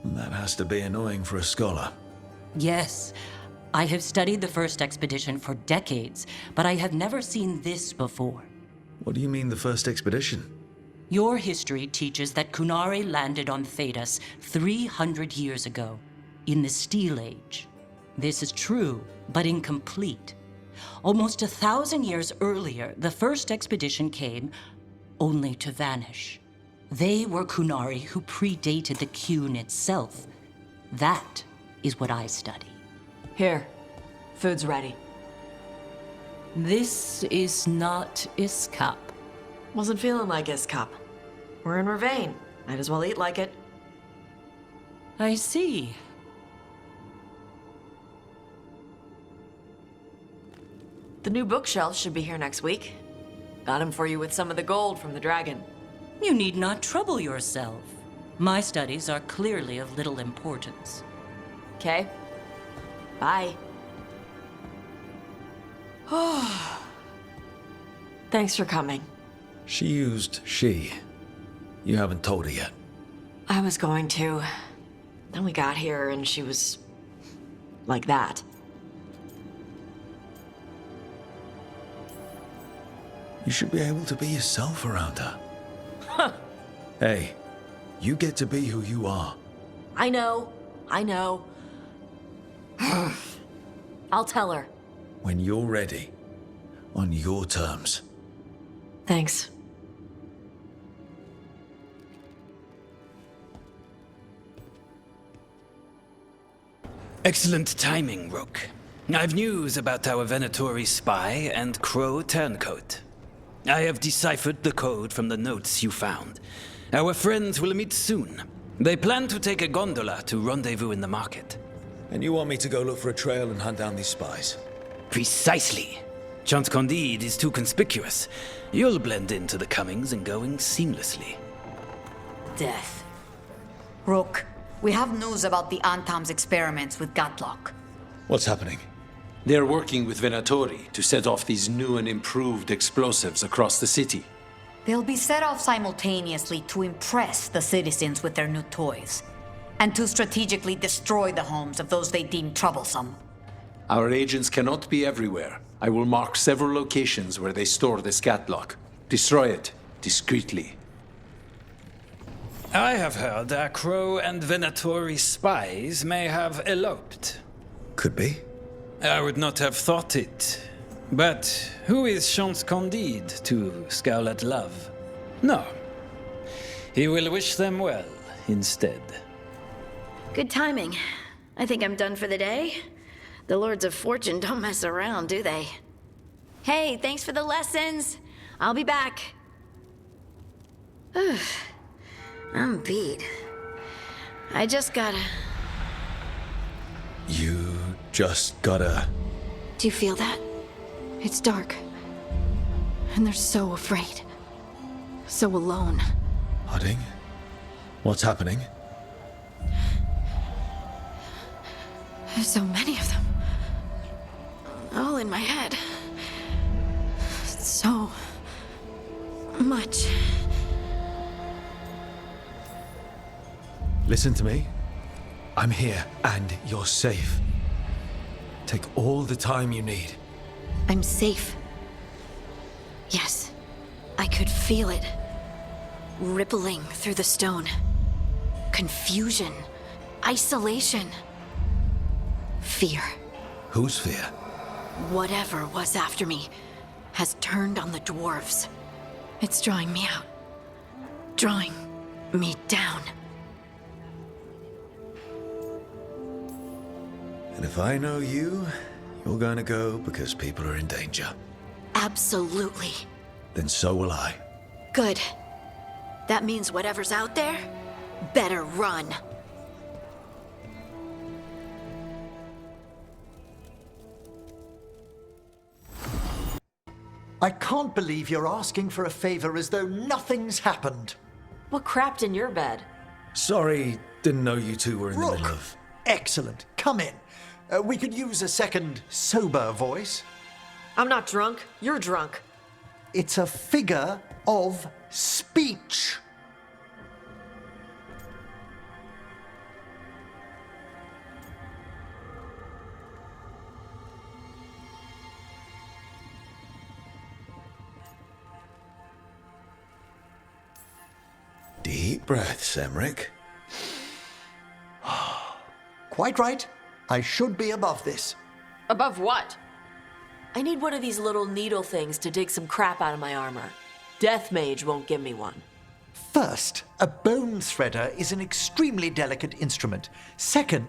That has to be annoying for a scholar. Yes. I have studied the first expedition for decades, but I have never seen this before. What do you mean, the first expedition? Your history teaches that Kunari landed on Thedas 300 years ago, in the Steel Age. This is true, but incomplete. Almost 1,000 years earlier, the first expedition came only to vanish. They were Kunari who predated the Qun itself. That is what I study. Here, food's ready. This is not Iskop. Wasn't feeling like Iskop. We're in Ravane. Might as well eat like it. I see. The new bookshelves should be here next week. Got him for you with some of the gold from the dragon. You need not trouble yourself. My studies are clearly of little importance. Okay. Bye. Thanks for coming. She used she. You haven't told her yet. I was going to. Then we got here and she was like that. You should be able to be yourself around her. Huh. Hey, you get to be who you are. I know. I'll tell her. When you're ready. On your terms. Thanks. Excellent timing, Rook. I've news about our Venatori spy and Crow turncoat. I have deciphered the code from the notes you found. Our friends will meet soon. They plan to take a gondola to rendezvous in the market. And you want me to go look for a trail and hunt down these spies? Precisely. Chance Candide is too conspicuous. You'll blend into the comings and goings seamlessly. Death. Rook, we have news about the Antam's experiments with Gatlock. What's happening? They're working with Venatori to set off these new and improved explosives across the city. They'll be set off simultaneously to impress the citizens with their new toys, and to strategically destroy the homes of those they deem troublesome. Our agents cannot be everywhere. I will mark several locations where they store this catlock. Destroy it discreetly. I have heard Acro and Venatori spies may have eloped. Could be. I would not have thought it. But who is Chance Candide to scowl at love? No. He will wish them well instead. Good timing. I think I'm done for the day. The Lords of Fortune don't mess around, do they? Hey, thanks for the lessons. I'll be back. I'm beat. I just gotta... You just gotta... Do you feel that? It's dark. And they're so afraid. So alone. Harding? What's happening? There's so many of them. All in my head. So much. Listen to me. I'm here, and you're safe. Take all the time you need. I'm safe. Yes, I could feel it. Rippling through the stone. Confusion. Isolation. Fear. Whose fear? Whatever was after me has turned on the dwarves. It's drawing me out. Drawing me down. And if I know you, you're going to go because people are in danger. Absolutely. Then so will I. Good. That means whatever's out there better run. I can't believe you're asking for a favor as though nothing's happened. What crapped in your bed? Sorry, didn't know you two were in the Rook, middle of... excellent. Come in. We could use a second sober voice. I'm not drunk. You're drunk. It's a figure of speech. Deep breaths, Emmerich. Quite right. I should be above this. Above what? I need one of these little needle things to dig some crap out of my armor. Death Mage won't give me one. First, a bone threader is an extremely delicate instrument. Second,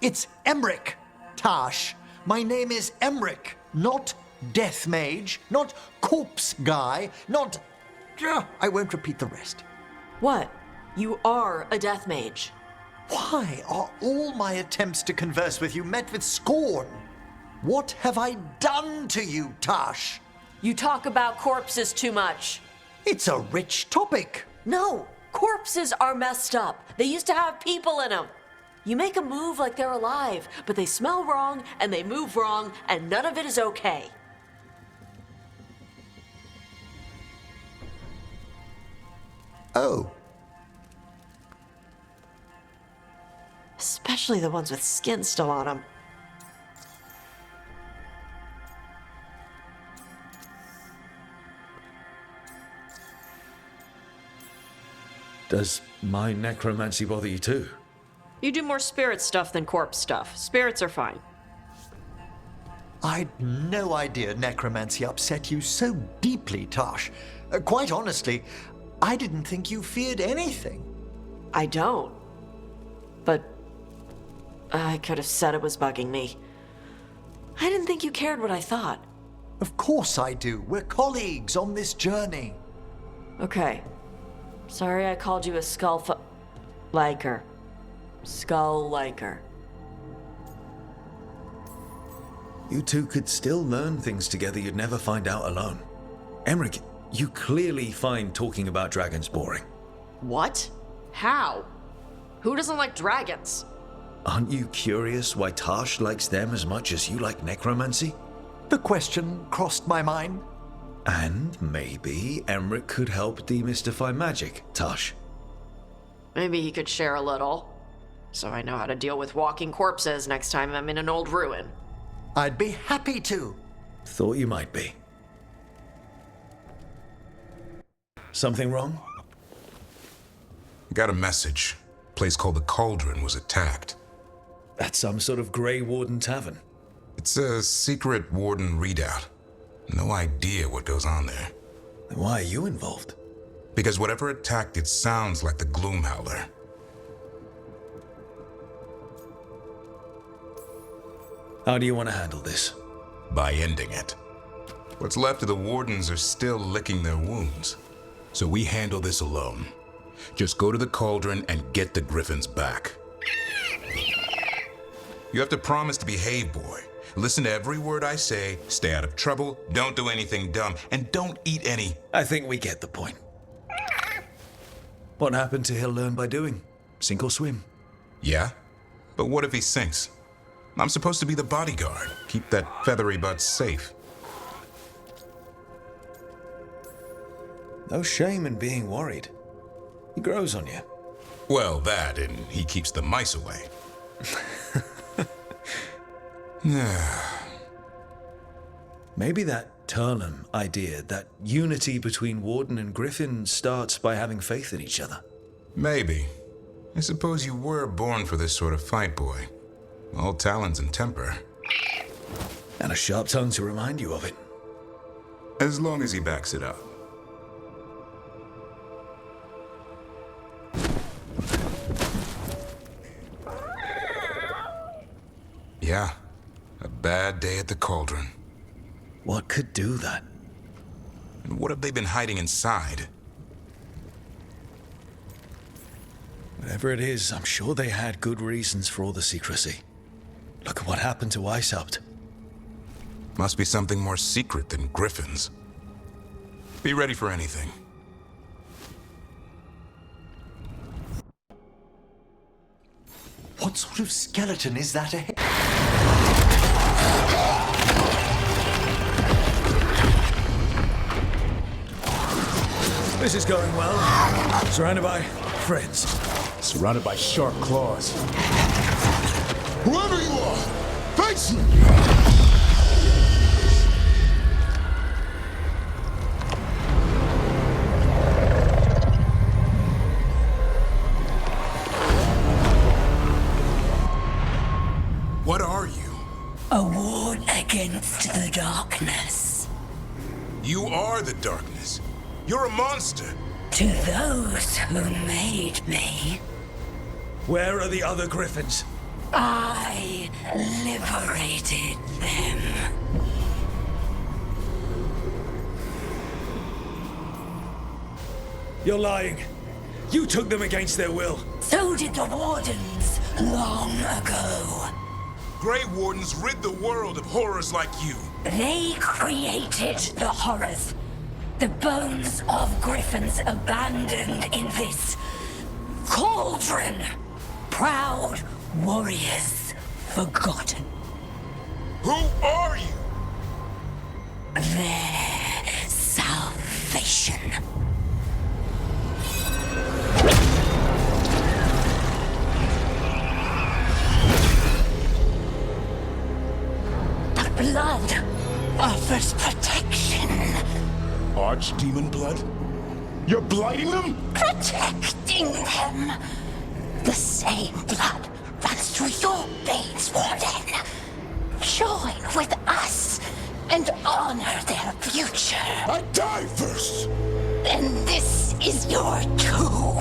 it's Emmerich. Tash, my name is Emmerich, not Death Mage, not Corpse Guy, not... I won't repeat the rest. What? You are a Death Mage. Why are all my attempts to converse with you met with scorn? What have I done to you, Tash? You talk about corpses too much. It's a rich topic. No, corpses are messed up. They used to have people in them. You make a move like they're alive, but they smell wrong and they move wrong, and none of it is okay. Oh. Especially the ones with skin still on them. Does my necromancy bother you too? You do more spirit stuff than corpse stuff. Spirits are fine. I'd no idea necromancy upset you so deeply, Tash. Quite honestly, I didn't think you feared anything. I don't. But I could have said it was bugging me. I didn't think you cared what I thought. Of course I do. We're colleagues on this journey. Okay. Sorry I called you a liker. Skull liker. You two could still learn things together you'd never find out alone. Emmerich, you clearly find talking about dragons boring. What? How? Who doesn't like dragons? Aren't you curious why Tash likes them as much as you like necromancy? The question crossed my mind. And maybe Emmerich could help demystify magic, Tash. Maybe he could share a little, so I know how to deal with walking corpses next time I'm in an old ruin. I'd be happy to. Thought you might be. Something wrong? Got a message. Place called the Cauldron was attacked. At some sort of Grey Warden tavern. It's a secret Warden readout. No idea what goes on there. Then why are you involved? Because whatever attacked it sounds like the Gloomhowler. How do you want to handle this? By ending it. What's left of the Wardens are still licking their wounds. So we handle this alone. Just go to the Cauldron and get the Griffins back. You have to promise to behave, boy. Listen to every word I say, stay out of trouble, don't do anything dumb, and don't eat any. I think we get the point. What happened to he'll learn by doing? Sink or swim? Yeah? But what if he sinks? I'm supposed to be the bodyguard. Keep that feathery butt safe. No shame in being worried. He grows on you. Well, that, and he keeps the mice away. Maybe that Turnham idea, that unity between Warden and Griffin starts by having faith in each other. Maybe. I suppose you were born for this sort of fight, boy. All talons and temper. And a sharp tongue to remind you of it. As long as he backs it up. Yeah. A bad day at the Cauldron. What could do that? And what have they been hiding inside? Whatever it is, I'm sure they had good reasons for all the secrecy. Look at what happened to Weishaupt. Must be something more secret than Griffins. Be ready for anything. What sort of skeleton is that ahead? This is going well. Surrounded by friends. Surrounded by sharp claws. Whoever you are, face me! What are you? A ward against the darkness. You are the darkness. You're a monster. To those who made me, Where are the other Griffins? I liberated them. You're lying. You took them against their will. So did the Wardens long ago. Grey Wardens rid the world of horrors like you. They created the horrors. The bones of griffins abandoned in this cauldron. Proud warriors forgotten. Who are you? Their salvation. The blood offers protection. Archdemon blood? You're blighting them? Protecting them. The same blood runs through your veins, Warden. Join with us and honor their future. I die first! And this is your tomb.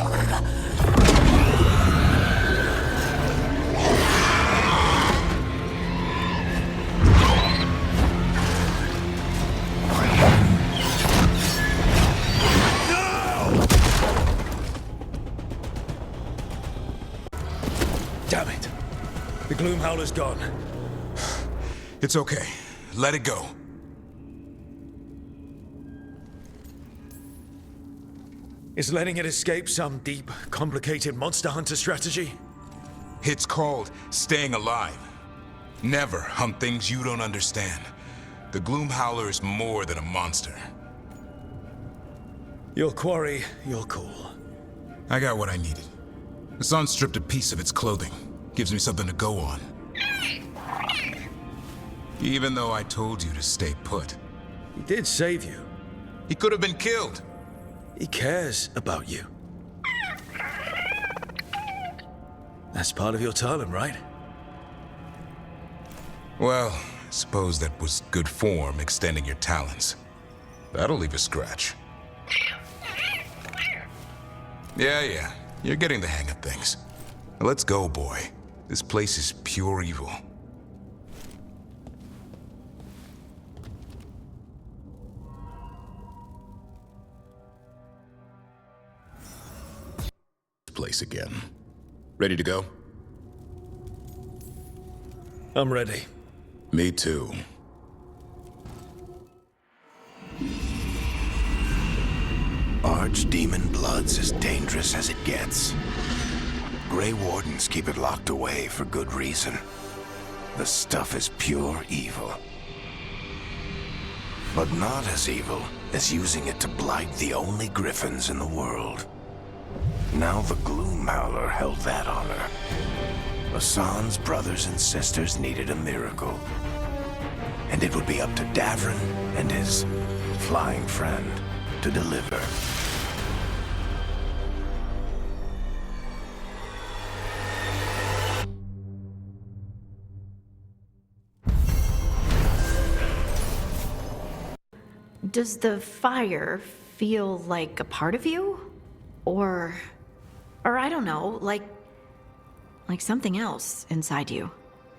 Damn it. The Gloomhowler's gone. It's okay. Let it go. Is letting it escape some deep, complicated monster hunter strategy? It's called staying alive. Never hunt things you don't understand. The Gloom Howler is more than a monster. Your quarry, your call. I got what I needed. The sun stripped a piece of its clothing. Gives me something to go on. Even though I told you to stay put. He did save you. He could have been killed. He cares about you. That's part of your talent, right? Well, I suppose that was good form, extending your talons. That'll leave a scratch. Yeah, you're getting the hang of things. Now let's go, boy. This place is pure evil. Place again. Ready to go? I'm ready. Me too. Archdemon blood's as dangerous as it gets. Grey Wardens keep it locked away for good reason. The stuff is pure evil. But not as evil as using it to blight the only griffins in the world. Now the Gloom Howler held that honor. Hassan's brothers and sisters needed a miracle. And it would be up to Davrin and his flying friend to deliver. Does the fire feel like a part of you? Or I don't know, like something else inside you?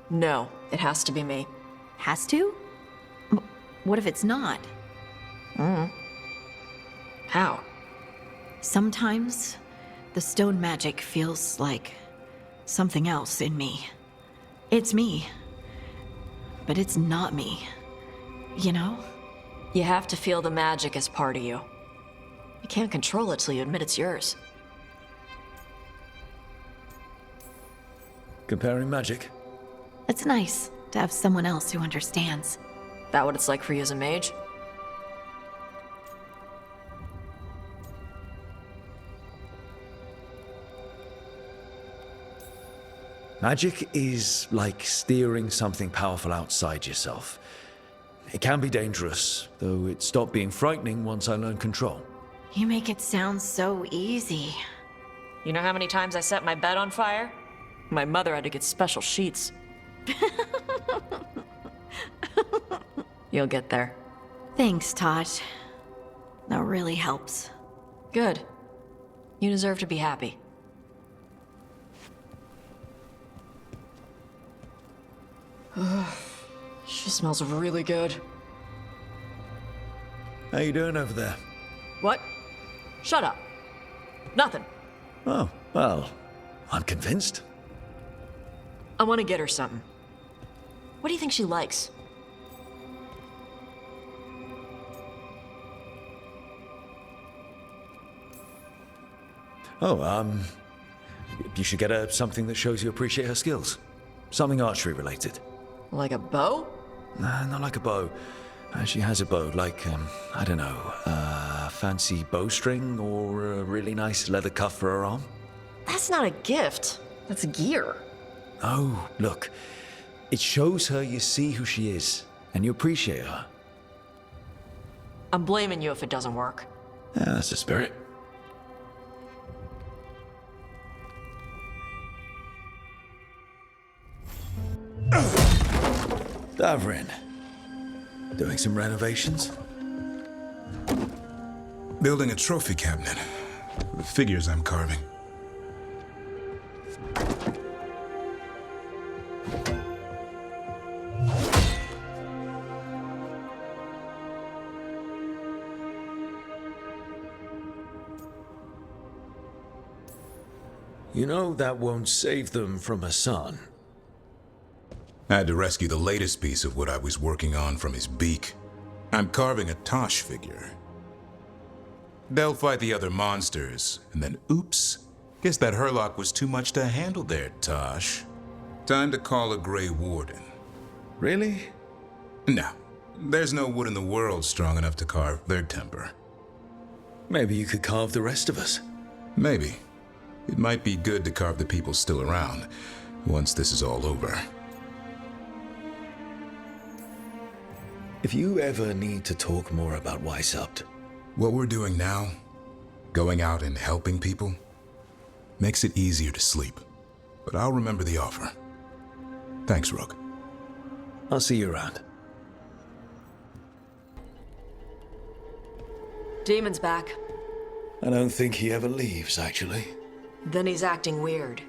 No, it has to be me. Has to? What if it's not? How? Sometimes the stone magic feels like something else in me. It's me, but it's not me. You know? You have to feel the magic as part of you. You can't control it till you admit it's yours. Comparing magic? It's nice to have someone else who understands. That what it's like for you as a mage? Magic is like steering something powerful outside yourself. It can be dangerous, though it stopped being frightening once I learned control. You make it sound so easy. You know how many times I set my bed on fire? My mother had to get special sheets. You'll get there. Thanks, Taj. That really helps. Good. You deserve to be happy. She smells really good. How you doing over there? What? Shut up. Nothing. Oh, well, I'm convinced. I want to get her something. What do you think she likes? Oh, you should get her something that shows you appreciate her skills. Something archery related. Like a bow? Nah, not like a bow. She has a bow, like, I don't know, a fancy bowstring or a really nice leather cuff for her arm. That's not a gift. That's gear. Oh, look. It shows her you see who she is, and you appreciate her. I'm blaming you if it doesn't work. Yeah, that's the spirit. Davrin. Doing some renovations? Building a trophy cabinet. For the figures I'm carving. You know that won't save them from Hassan. I had to rescue the latest piece of what I was working on from his beak. I'm carving a Tosh figure. They'll fight the other monsters, and then oops, guess that Herlock was too much to handle there, Tosh. Time to call a Grey Warden. Really? No. There's no wood in the world strong enough to carve their temper. Maybe you could carve the rest of us. Maybe. It might be good to carve the people still around, once this is all over. If you ever need to talk more about Weishaupt... What we're doing now, going out and helping people, makes it easier to sleep. But I'll remember the offer. Thanks, Rook. I'll see you around. Demon's back. I don't think he ever leaves, actually. Then he's acting weird.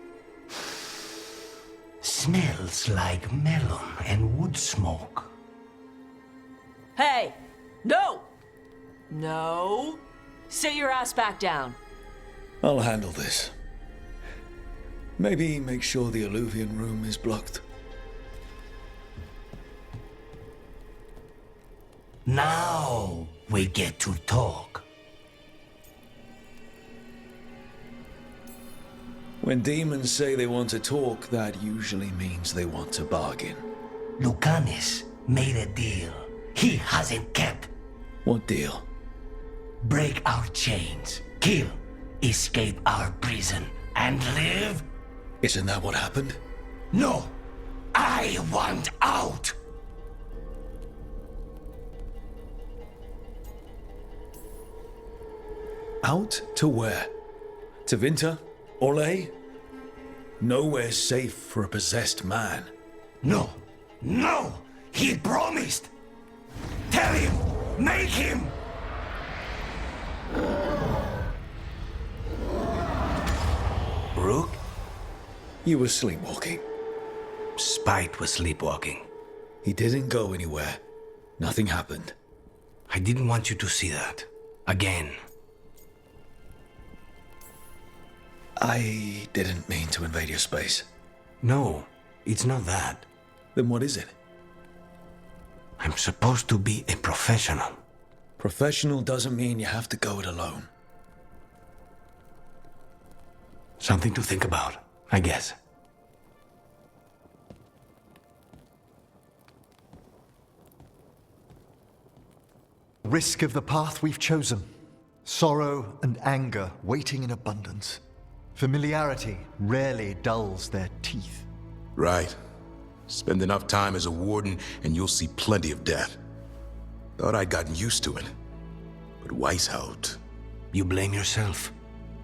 Smells like melon and wood smoke. Hey! No! No! Sit your ass back down. I'll handle this. Maybe make sure the alluvian room is blocked. Now we get to talk. When demons say they want to talk, that usually means they want to bargain. Lucanus made a deal he hasn't kept. What deal? Break our chains, kill, escape our prison, and live? Isn't that what happened? No! I want out! Out to where? To Winter? Orlais? Nowhere's safe for a possessed man. No! No! He promised! Tell him! Make him! Rook? You were sleepwalking. Spite was sleepwalking. He didn't go anywhere. Nothing happened. I didn't want you to see that. Again. I didn't mean to invade your space. No, it's not that. Then what is it? I'm supposed to be a professional. Professional doesn't mean you have to go it alone. Something to think about, I guess. Risk of the path we've chosen. Sorrow and anger waiting in abundance. Familiarity rarely dulls their teeth. Right. Spend enough time as a warden and you'll see plenty of death. Thought I'd gotten used to it. But Weishaupt... You blame yourself.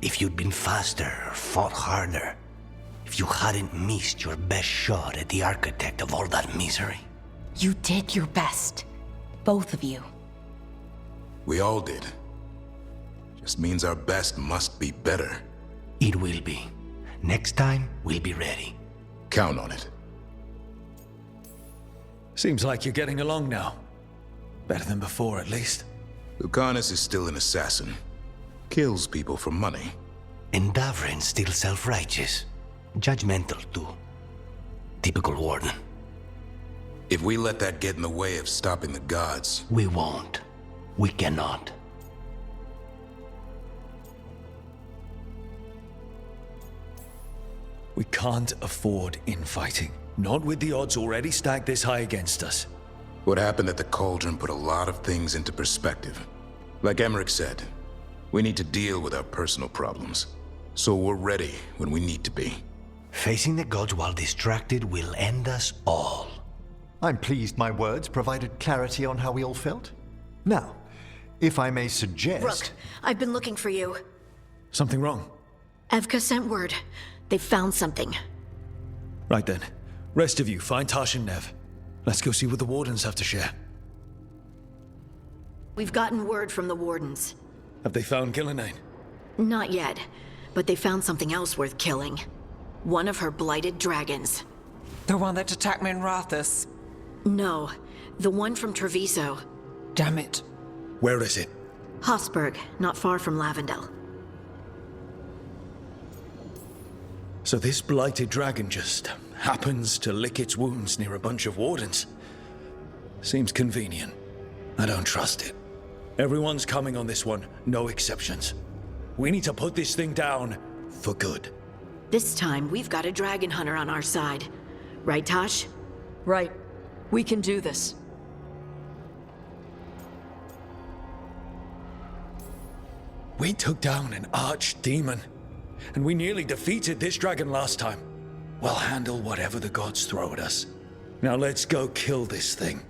If you'd been faster or fought harder. If you hadn't missed your best shot at the architect of all that misery. You did your best. Both of you. We all did. Just means our best must be better. It will be. Next time, we'll be ready. Count on it. Seems like you're getting along now. Better than before, at least. Lucanus is still an assassin. Kills people for money. And Davrin's still self-righteous. Judgmental, too. Typical warden. If we let that get in the way of stopping the gods... We won't. We cannot. We can't afford infighting. Not with the odds already stacked this high against us. What happened at the Cauldron put a lot of things into perspective. Like Emmerich said, we need to deal with our personal problems. So we're ready when we need to be. Facing the gods while distracted will end us all. I'm pleased my words provided clarity on how we all felt. Now, if I may suggest... Rook, I've been looking for you. Something wrong? Evka sent word. They found something. Right then. Rest of you, find Tash and Nev. Let's go see what the Wardens have to share. We've gotten word from the Wardens. Have they found Gillenane? Not yet, but they found something else worth killing. One of her blighted dragons. The one that attacked me in Rathus? No, the one from Treviso. Damn it. Where is it? Hosberg, not far from Lavendel. So this blighted dragon just happens to lick its wounds near a bunch of wardens. Seems convenient. I don't trust it. Everyone's coming on this one, no exceptions. We need to put this thing down for good. This time, we've got a dragon hunter on our side. Right, Tosh? Right. We can do this. We took down an archdemon, and we nearly defeated this dragon last time. We'll handle whatever the gods throw at us. Now let's go kill this thing.